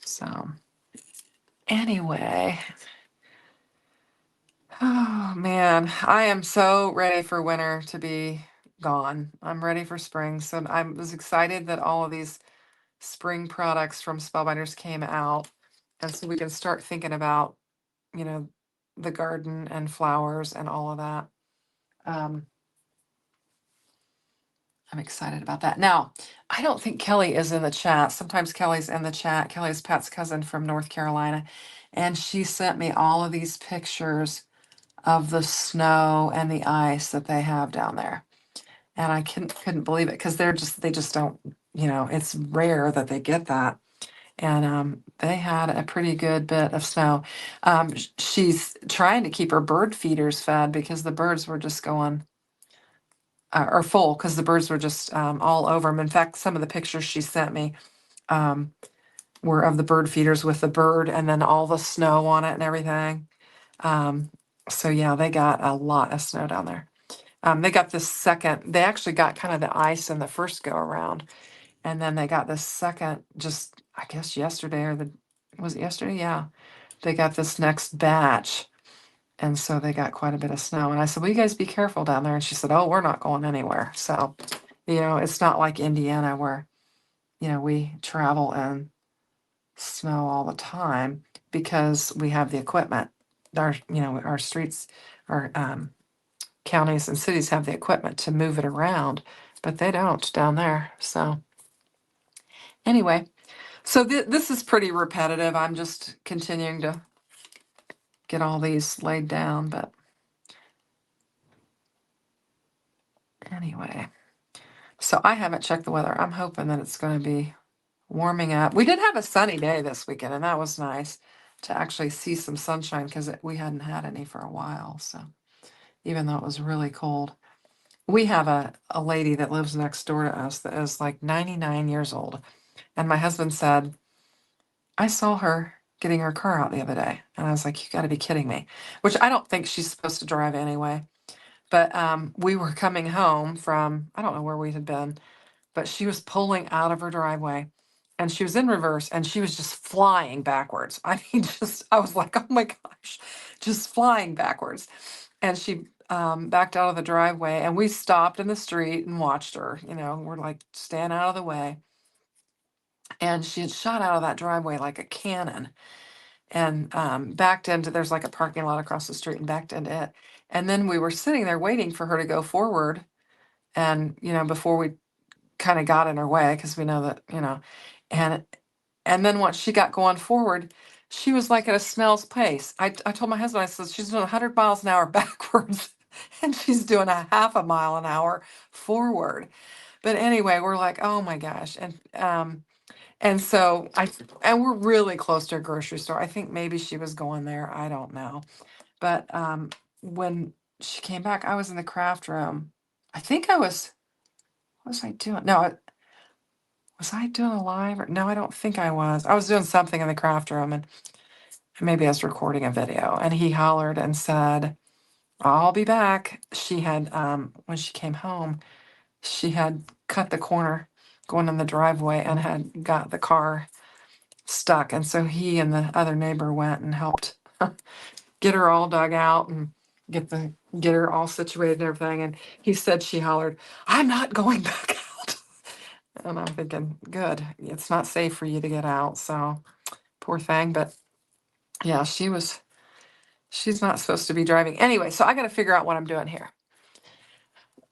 So anyway, oh man, I am so ready for winter to be gone. I'm ready for spring. So I was excited that all of these spring products from Spellbinders came out. And so we can start thinking about, you know, the garden and flowers and all of that. I'm excited about that. Now, I don't think Kelly is in the chat. Sometimes Kelly's in the chat. Kelly's Pat's cousin from North Carolina. And she sent me all of these pictures of the snow and the ice that they have down there. And I couldn't believe it because they just don't, it's rare that they get that. And they had a pretty good bit of snow. She's trying to keep her bird feeders fed because the birds were just going or full because the birds were just all over them. In fact, some of the pictures she sent me um, were of the bird feeders with the bird and then all the snow on it and everything. So yeah, they got a lot of snow down there. They got this second, they actually got kind of the ice in the first go around. And then they got this second, just I guess yesterday was it yesterday? Yeah. They got this next batch. And so they got quite a bit of snow. And I said, well, you guys be careful down there. And she said, oh, we're not going anywhere. So, it's not like Indiana where, we travel in snow all the time because we have the equipment. Our streets, our counties and cities have the equipment to move it around, but they don't down there. So anyway, so this is pretty repetitive. I'm just continuing to get all these laid down, but anyway. So I haven't checked the weather. I'm hoping that it's going to be warming up. We did have a sunny day this weekend, and that was nice to actually see some sunshine because we hadn't had any for a while. So even though it was really cold, we have a lady that lives next door to us that is like 99 years old. And my husband said, I saw her getting her car out the other day. And I was like, you got to be kidding me, which I don't think she's supposed to drive anyway. But we were coming home from, I don't know where we had been, but she was pulling out of her driveway and she was in reverse and she was just flying backwards. I mean, I was like, oh my gosh, just flying backwards. And she backed out of the driveway and we stopped in the street and watched her, we're like, stand out of the way. And she had shot out of that driveway like a cannon and backed into, there's like a parking lot across the street and backed into it. And then we were sitting there waiting for her to go forward. And, before we kind of got in her way because we know that, and then once she got going forward, she was like at a snail's pace. I told my husband, I said, she's doing 100 miles an hour backwards and she's doing a half a mile an hour forward. But anyway, we're like, oh my gosh. And so and we're really close to a grocery store. I think maybe she was going there. I don't know. But when she came back, I was in the craft room. I think what was I doing? No, Was I doing a live? Or, no, I don't think I was. I was doing something in the craft room, and maybe I was recording a video. And he hollered and said, "I'll be back." She had, when she came home, she had cut the corner going in the driveway and had got the car stuck. And so he and the other neighbor went and helped get her all dug out and get her all situated and everything. And he said she hollered, "I'm not going back out." And I'm thinking, good, it's not safe for you to get out. So poor thing. But yeah, she's not supposed to be driving. Anyway, so I got to figure out what I'm doing here.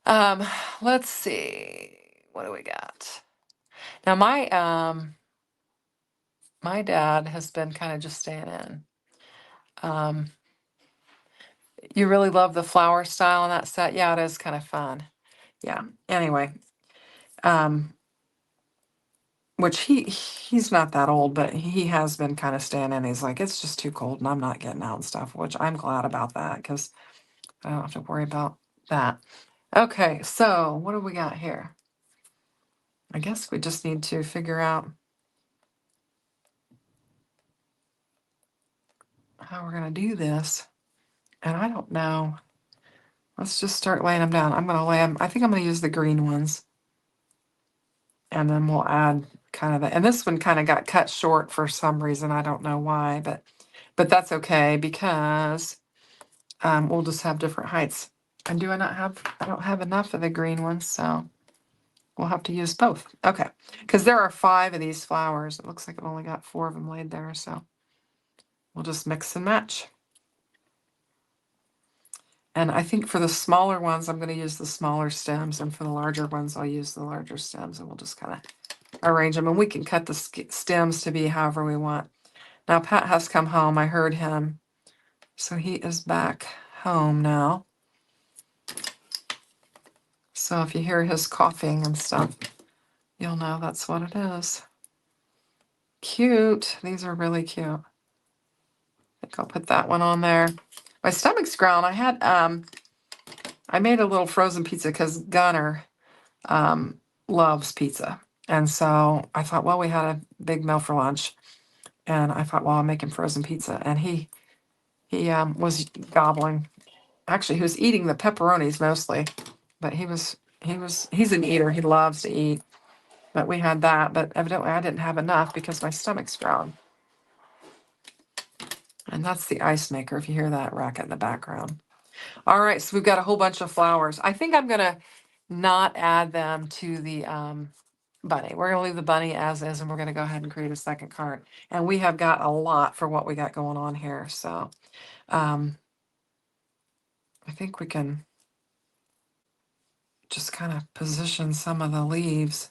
Let's see. What do we got? Now my dad has been kind of just staying in. You really love the flower style on that set? Yeah, it is kind of fun. Yeah. Anyway, which he's not that old, but he has been kind of staying in. He's like, it's just too cold and I'm not getting out and stuff, which I'm glad about that because I don't have to worry about that. Okay, so what do we got here? I guess we just need to figure out how we're going to do this. And I don't know. Let's just start laying them down. I'm going to lay them, I think I'm going to use the green ones. And then we'll add kind of the, and this one kind of got cut short for some reason. I don't know why, but that's okay because we'll just have different heights. And I don't have enough of the green ones, so we'll have to use both. Okay, because there are 5 of these flowers. It looks like I've only got 4 of them laid there, so we'll just mix and match. And I think for the smaller ones, I'm going to use the smaller stems, and for the larger ones, I'll use the larger stems, and we'll just kind of arrange them. And we can cut the stems to be however we want. Now, Pat has come home. I heard him. So he is back home now. So if you hear his coughing and stuff, you'll know that's what it is. Cute. These are really cute. I think I'll put that one on there. My stomach's growling. I made a little frozen pizza because Gunner loves pizza. And so I thought, well, we had a big meal for lunch. And I thought, well, I'll make him frozen pizza. And he was gobbling. Actually, he was eating the pepperonis mostly, but he's an eater. He loves to eat. But we had that, but evidently I didn't have enough because my stomach's growling. And that's the ice maker, if you hear that racket in the background. All right, so we've got a whole bunch of flowers. I think I'm going to not add them to the bunny. We're going to leave the bunny as is, and we're going to go ahead and create a second card. And we have got a lot for what we got going on here. So I think we can just kind of position some of the leaves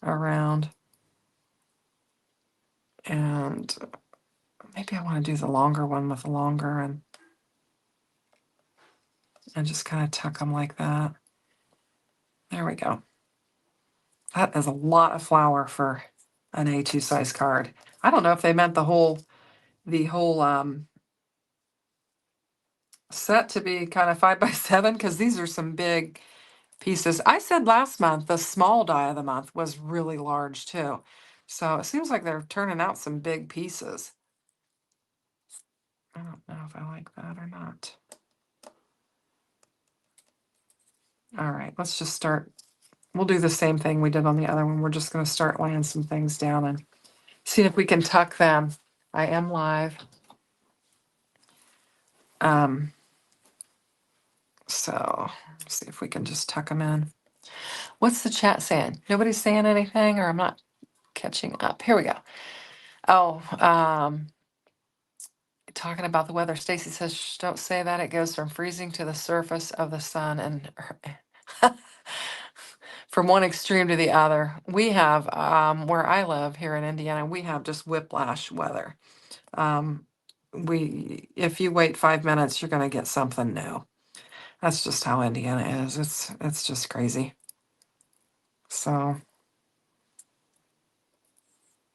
around. And maybe I want to do the longer one with the longer and just kind of tuck them like that. There we go. That is a lot of flower for an A2 size card. I don't know if they meant the whole set to be kind of 5x7 because these are some big pieces. I said last month the small die of the month was really large too. So it seems like they're turning out some big pieces. I don't know if I like that or not. All right, let's just start. We'll do the same thing we did on the other one. We're just going to start laying some things down and see if we can tuck them. I am live. So let's see if we can just tuck them in. What's the chat saying? Nobody's saying anything, or I'm not catching up. Here we go. Oh, talking about the weather. Stacy says, "Shh, don't say that. It goes from freezing to the surface of the sun and from one extreme to the other. We have, where I live here in Indiana, we have just whiplash weather. If you wait 5 minutes, you're going to get something new. That's just how Indiana is. It's just crazy. So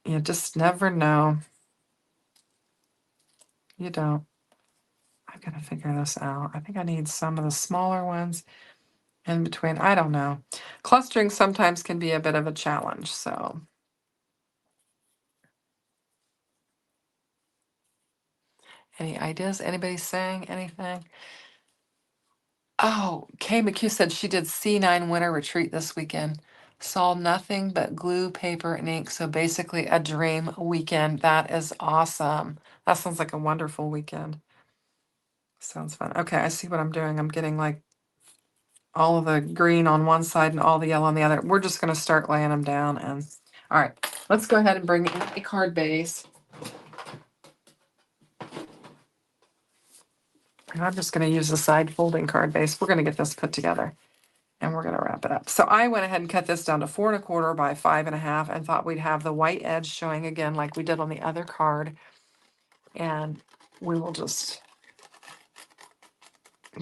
you just never know. You don't. I gotta figure this out. I think I need some of the smaller ones in between. I don't know. Clustering sometimes can be a bit of a challenge, so. Any ideas? Anybody saying anything? Oh, Kay McHugh said she did C9 winter retreat this weekend. Saw nothing but glue, paper, and ink. So basically a dream weekend. That is awesome. That sounds like a wonderful weekend. Sounds fun. Okay, I see what I'm doing. I'm getting like all of the green on one side and all the yellow on the other. We're just going to start laying them down. And all right, let's go ahead and bring in a card base. And I'm just going to use the side folding card base. We're going to get this put together and we're going to wrap it up. So I went ahead and cut this down to 4 1/4 by 5 1/2 and thought we'd have the white edge showing again like we did on the other card. And we will just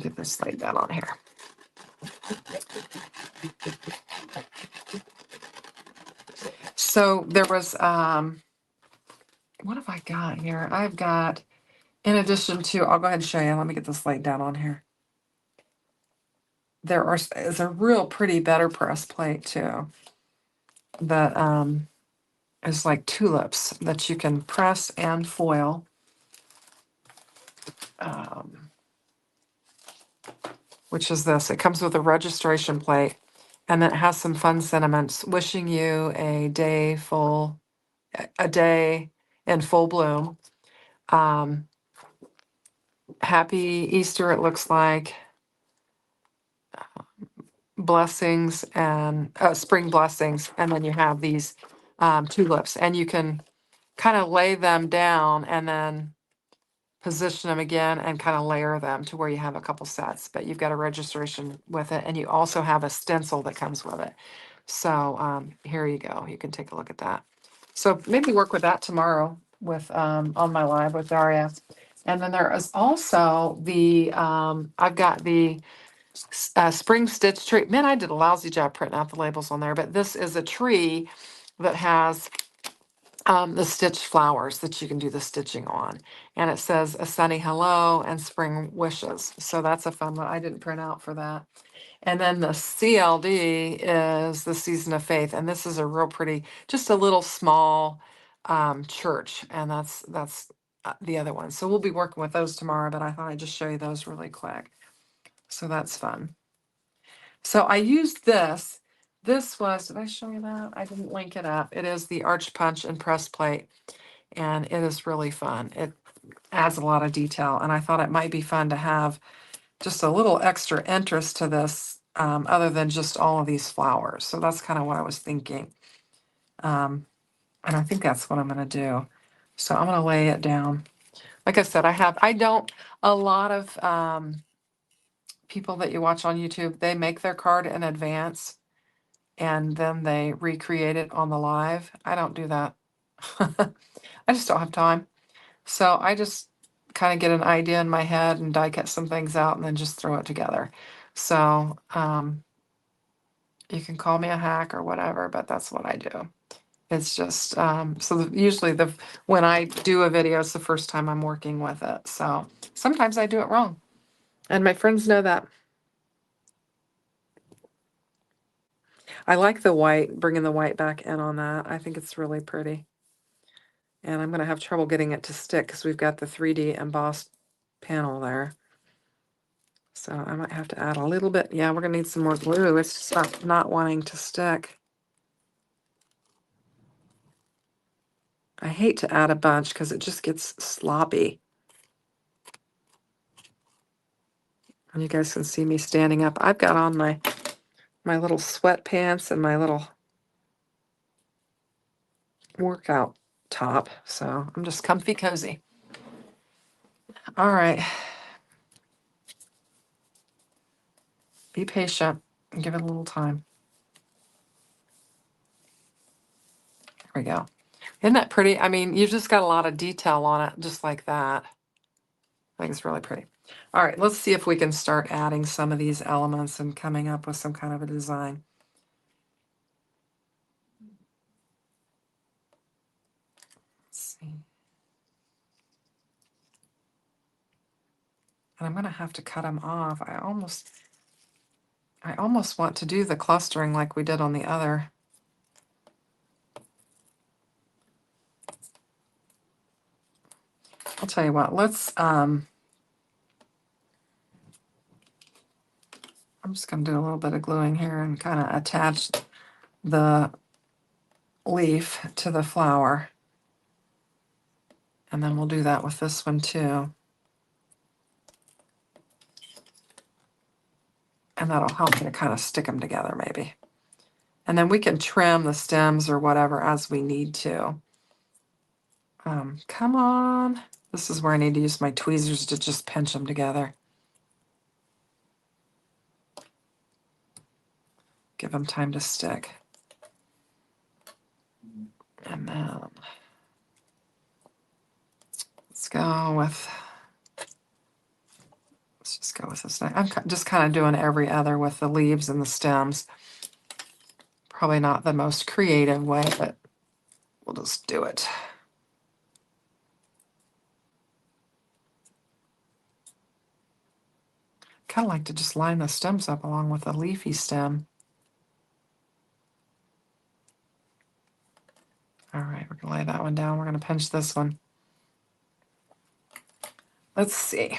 get this laid down on here. So there was, what have I got here? I've got, in addition to, I'll go ahead and show you. Let me get this laid down on here. Is a real pretty better press plate too. That is like tulips that you can press and foil. Which is this. It comes with a registration plate, and then it has some fun sentiments. Wishing you a day in full bloom. Happy Easter, it looks like. Blessings and spring blessings, and then you have these tulips, and you can kind of lay them down and then position them again and kind of layer them to where you have a couple sets, but you've got a registration with it, and you also have a stencil that comes with it. So here you go. You can take a look at that. So maybe work with that tomorrow with on my live with Daria. And then there is also the I've got the spring stitch tree. Man, I did a lousy job printing out the labels on there, but this is a tree that has the stitch flowers that you can do the stitching on. And it says a sunny hello and spring wishes. So that's a fun one. I didn't print out for that. And then the CLD is the Season of Faith. And this is a real pretty, just a little small church. And that's the other one. So we'll be working with those tomorrow, but I thought I'd just show you those really quick. So that's fun. So I used this. This was, did I show you that? I didn't link it up. It is the Arch Punch and Press Plate, and it is really fun. It adds a lot of detail, and I thought it might be fun to have just a little extra interest to this, other than just all of these flowers. So that's kind of what I was thinking. And I think that's what I'm going to do. So I'm going to lay it down. Like I said, a lot of people that you watch on YouTube, they make their card in advance and then they recreate it on the live. I don't do that. I just don't have time. So I just kind of get an idea in my head and die cut some things out and then just throw it together. So you can call me a hack or whatever, but that's what I do. It's just usually when I do a video, it's the first time I'm working with it. So sometimes I do it wrong, and my friends know that. I like the white, bringing the white back in on that. I think it's really pretty. And I'm going to have trouble getting it to stick because we've got the 3D embossed panel there. So I might have to add a little bit. Yeah, we're going to need some more glue. It's just not wanting to stick. I hate to add a bunch because it just gets sloppy. And you guys can see me standing up. I've got on my little sweatpants and my little workout top. So I'm just comfy cozy. All right. Be patient and give it a little time. There we go. Isn't that pretty? I mean, you've just got a lot of detail on it, just like that. I think it's really pretty. All right, let's see if we can start adding some of these elements and coming up with some kind of a design. Let's see. And I'm going to have to cut them off. I almost want to do the clustering like we did on the other. I'll tell you what, I'm just going to do a little bit of gluing here and kind of attach the leaf to the flower. And then we'll do that with this one too. And that'll help me to kind of stick them together maybe. And then we can trim the stems or whatever as we need to. Come on. This is where I need to use my tweezers to just pinch them together. Give them time to stick. And then let's just go with this. I'm just kind of doing every other with the leaves and the stems. Probably not the most creative way, but we'll just do it. Kind of like to just line the stems up along with the leafy stem. All right, we're going to lay that one down. We're going to pinch this one. Let's see.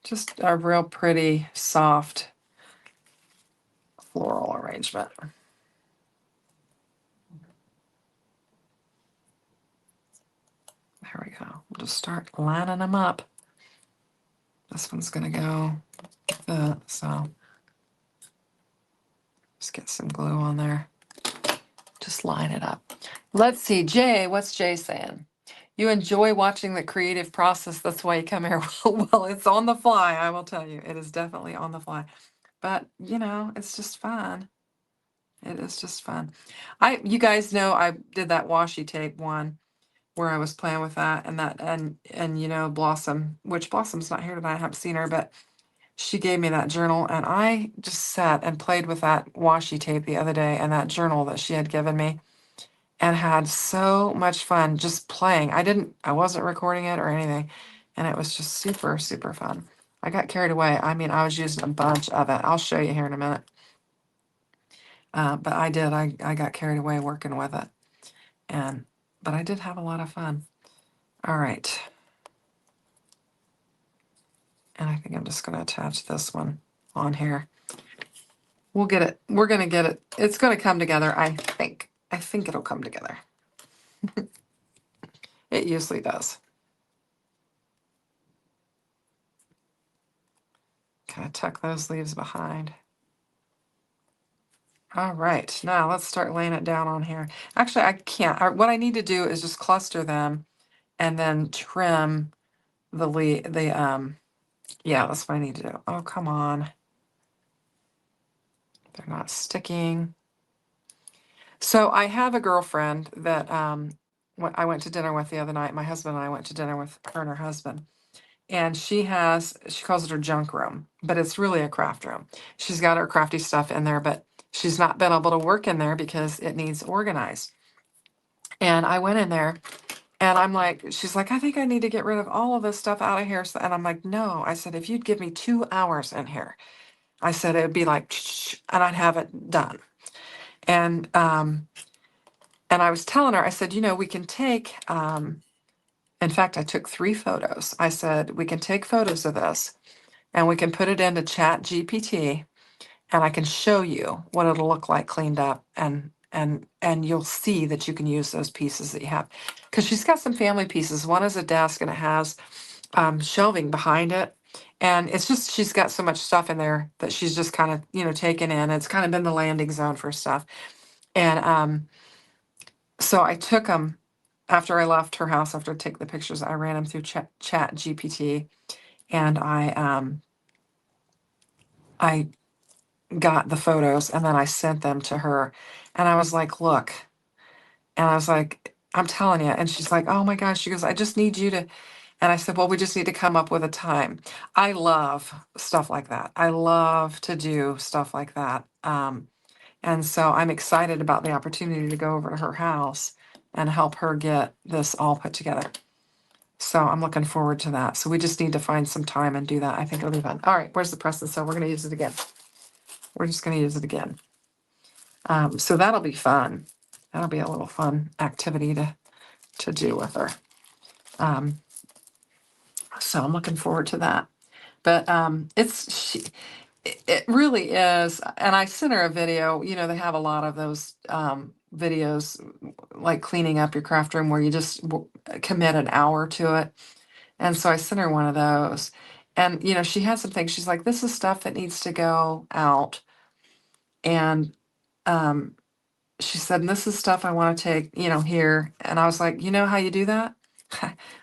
Just a real pretty, soft floral arrangement. There we go. We'll just start lining them up. This one's going to go with that, so just get some glue on there. Just line it up. Let's see, Jay, what's Jay saying? You enjoy watching the creative process. That's why you come here. Well, it's on the fly, I will tell you. It is definitely on the fly. But, you know, it's just fun. It is just fun. You guys know I did that washi tape one where I was playing with that and you know, Blossom, which Blossom's not here tonight. I haven't seen her, but she gave me that journal and I just sat and played with that washi tape the other day and that journal that she had given me and had so much fun just playing. I wasn't recording it or anything, and it was just super, super fun. I got carried away. I mean, I was using a bunch of it. I'll show you here in a minute. But I did. I got carried away working with it. But I did have a lot of fun. All right. And I think I'm just going to attach this one on here. We'll get it. We're going to get it. It's going to come together, I think. I think it'll come together. It usually does. Kind of tuck those leaves behind. All right, now let's start laying it down on here. Actually, I can't. What I need to do is just cluster them and then trim yeah, that's what I need to do. Oh, come on. They're not sticking. So I have a girlfriend that I went to dinner with the other night. My husband and I went to dinner with her and her husband. And she calls it her junk room, but it's really a craft room. She's got her crafty stuff in there, but she's not been able to work in there because it needs organized. And I went in there and I'm like, she's like, I think I need to get rid of all of this stuff out of here. And I'm like, no, I said, if you'd give me 2 hours in here, I said, it'd be like, and I'd have it done. And I was telling her, I said, you know, we can take, in fact, I took 3 photos. I said, we can take photos of this and we can put it into Chat GPT and I can show you what it'll look like cleaned up and you'll see that you can use those pieces that you have. Because she's got some family pieces. One is a desk and it has shelving behind it. And it's just, she's got so much stuff in there that she's just kind of, you know, taken in. It's kind of been the landing zone for stuff. And so I took them after I left her house, after I take the pictures, I ran them through Chat GPT and I got the photos and then I sent them to her and I was like, look, and I was like, I'm telling you. And she's like, oh my gosh. She goes, I just need you to. And I said, well, we just need to come up with a time. I love stuff like that. I love to do stuff like that. And so I'm excited about the opportunity to go over to her house and help her get this all put together. So I'm looking forward to that. So we just need to find some time and do that. I think it'll be fun. All right, where's the press? And so we're going to use it again. We're just going to use it again. So that'll be fun. That'll be a little fun activity to do with her. So I'm looking forward to that. But it really is. And I sent her a video. You know, they have a lot of those videos like cleaning up your craft room where you just commit an hour to it. And so I sent her one of those. And, you know, she had some things. She's like, this is stuff that needs to go out. And she said, and this is stuff I want to take, you know, here. And I was like, you know how you do that?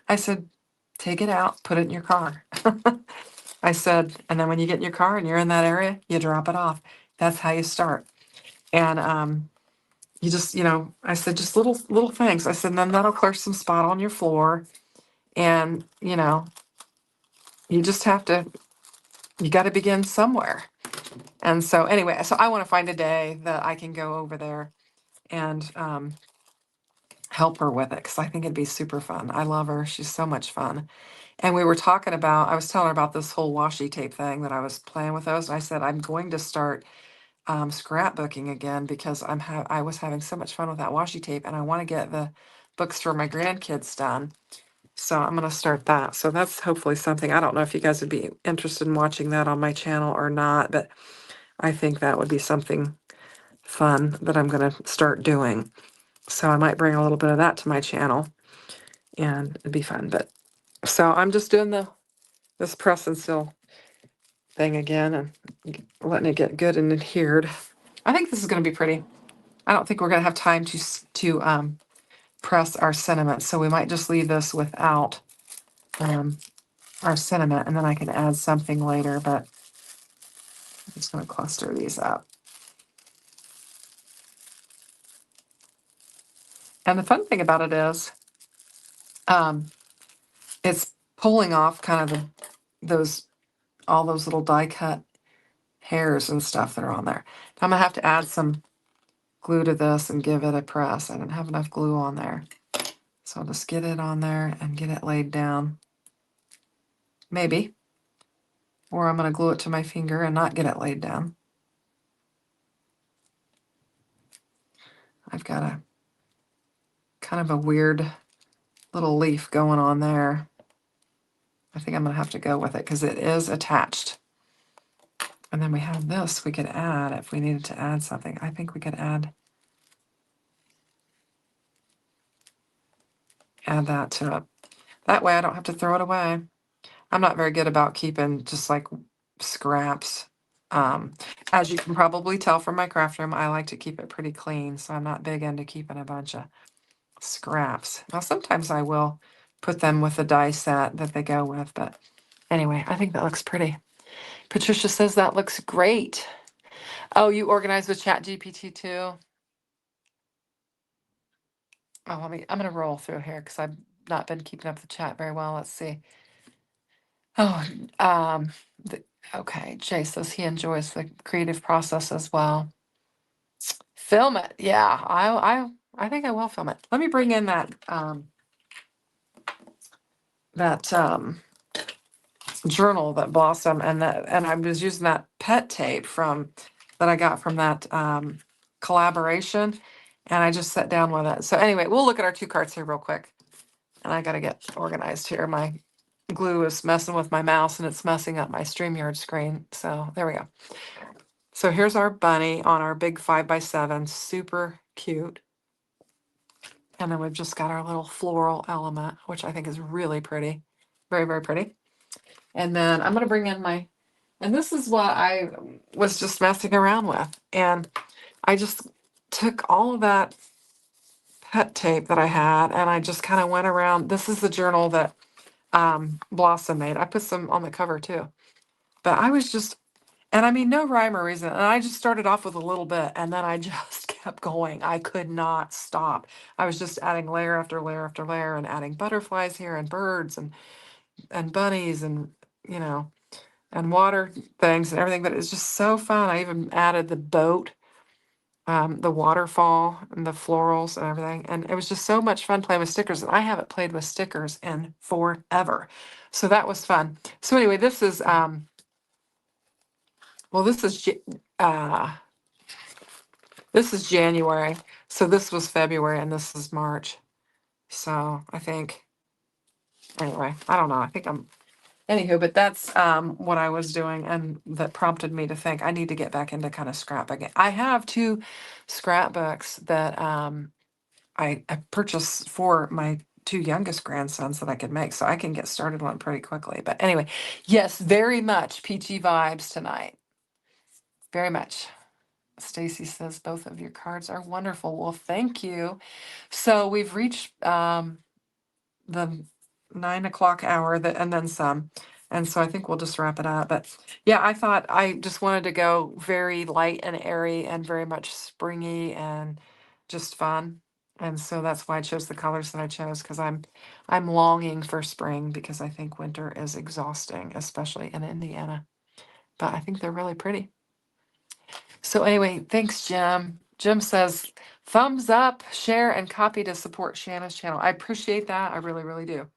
I said, take it out, put it in your car. I said, and then when you get in your car and you're in that area, you drop it off. That's how you start. And you just, you know, I said, just little things. I said, and then that'll clear some spot on your floor. And, you know, you just have to, you got to begin somewhere. And so anyway, so I want to find a day that I can go over there and help her with it because I think it'd be super fun. I love her. She's so much fun. And we were talking about, I was telling her about this whole washi tape thing that I was playing with those. And I said, I'm going to start scrapbooking again because I was having so much fun with that washi tape and I want to get the books for my grandkids done. So I'm going to start that. So that's hopefully something. I don't know if you guys would be interested in watching that on my channel or not, but I think that would be something fun that I'm going to start doing. So I might bring a little bit of that to my channel and it'd be fun. But so I'm just doing this press and seal thing again and letting it get good and adhered. I think this is going to be pretty. I don't think we're going to have time to press our sentiment, so we might just leave this without our sentiment, and then I can add something later, but I'm just going to cluster these up. And the fun thing about it is it's pulling off kind of all those little die cut hairs and stuff that are on there. I'm going to have to add some glue to this and give it a press. I don't have enough glue on there. So I'll just get it on there and get it laid down. Maybe. Or I'm going to glue it to my finger and not get it laid down. I've got a kind of a weird little leaf going on there. I think I'm going to have to go with it because it is attached. And then we have this we could add if we needed to add something. I think we could add that to it. That way I don't have to throw it away. I'm not very good about keeping just like scraps. As you can probably tell from my craft room, I like to keep it pretty clean, so I'm not big into keeping a bunch of scraps. Now, sometimes I will put them with the die set that they go with, but anyway, I think that looks pretty. Patricia says that looks great. Oh, you organize with ChatGPT too? Oh, I'm going to roll through here because I've not been keeping up the chat very well. Let's see. Oh, okay. Jay says he enjoys the creative process as well. Film it. Yeah, I think I will film it. Let me bring in that journal that Blossom and I was using that pet tape that I got from that collaboration, and I just sat down with it. So anyway, we'll look at our two cards here real quick. And I got to get organized here. My glue is messing with my mouse and it's messing up my StreamYard screen. So there we go. So here's our bunny on our big 5x7, super cute. And then we've just got our little floral element, which I think is really pretty. Very, very pretty. And then I'm going to bring in and this is what I was just messing around with. And I just took all of that pet tape that I had and I just kind of went around. This is the journal that Blossom made. I put some on the cover too. But I was just, and I mean, no rhyme or reason. And I just started off with a little bit and then I just kept going. I could not stop. I was just adding layer after layer after layer and adding butterflies here and birds and bunnies and, you know, and water things and everything. But it's just so fun. I even added the boat the waterfall and the florals and everything. And it was just so much fun playing with stickers. And I haven't played with stickers in forever. So that was fun. So anyway, well, uh, this is January. So this was February and this is March. So I think, anyway, I don't know. I think anywho, but that's what I was doing, and that prompted me to think I need to get back into kind of scrapbooking. I have two scrapbooks that I purchased for my two youngest grandsons that I could make, so I can get started on it pretty quickly. But anyway, yes, very much peachy vibes tonight. Very much. Stacy says both of your cards are wonderful. Well, thank you. So we've reached the 9 o'clock hour and then some. And so I think we'll just wrap it up. But yeah, I thought I just wanted to go very light and airy and very much springy and just fun. And so that's why I chose the colors that I chose, because I'm longing for spring, because I think winter is exhausting, especially in Indiana. But I think they're really pretty. So anyway, thanks, Jim. Jim says, thumbs up, share, and copy to support Shanna's channel. I appreciate that. I really, really do.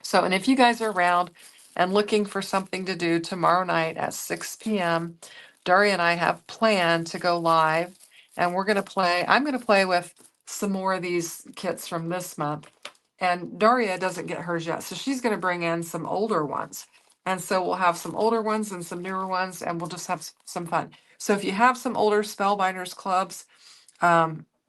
So, and if you guys are around and looking for something to do tomorrow night at 6 p.m., Daria and I have planned to go live, and I'm going to play with some more of these kits from this month. And Daria doesn't get hers yet, so she's going to bring in some older ones. And so we'll have some older ones and some newer ones, and we'll just have some fun. So if you have some older Spellbinders clubs,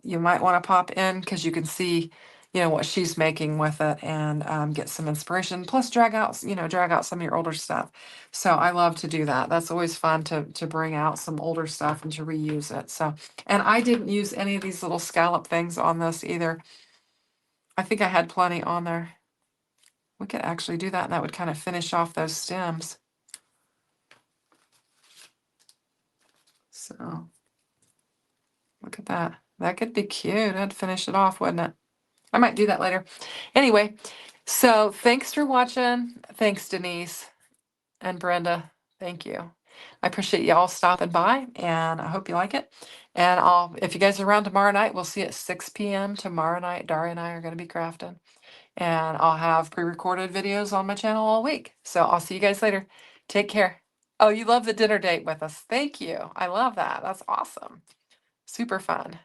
you might want to pop in, because you can see, what she's making with it, and get some inspiration. Plus, drag out some of your older stuff. So I love to do that. That's always fun to bring out some older stuff and to reuse it. So, and I didn't use any of these little scallop things on this either. I think I had plenty on there. We could actually do that, and that would kind of finish off those stems. So look at that. That could be cute. I'd finish it off, wouldn't it? I might do that later. Anyway, so thanks for watching. Thanks, Denise and Brenda. Thank you. I appreciate y'all stopping by, and I hope you like it. And if you guys are around tomorrow night, we'll see you at 6 p.m. tomorrow night. Daria and I are going to be crafting, and I'll have pre-recorded videos on my channel all week. So I'll see you guys later. Take care. Oh, you love the dinner date with us. Thank you. I love that. That's awesome. Super fun.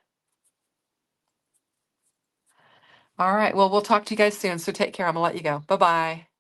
All right. Well, we'll talk to you guys soon. So take care. I'm going to let you go. Bye-bye.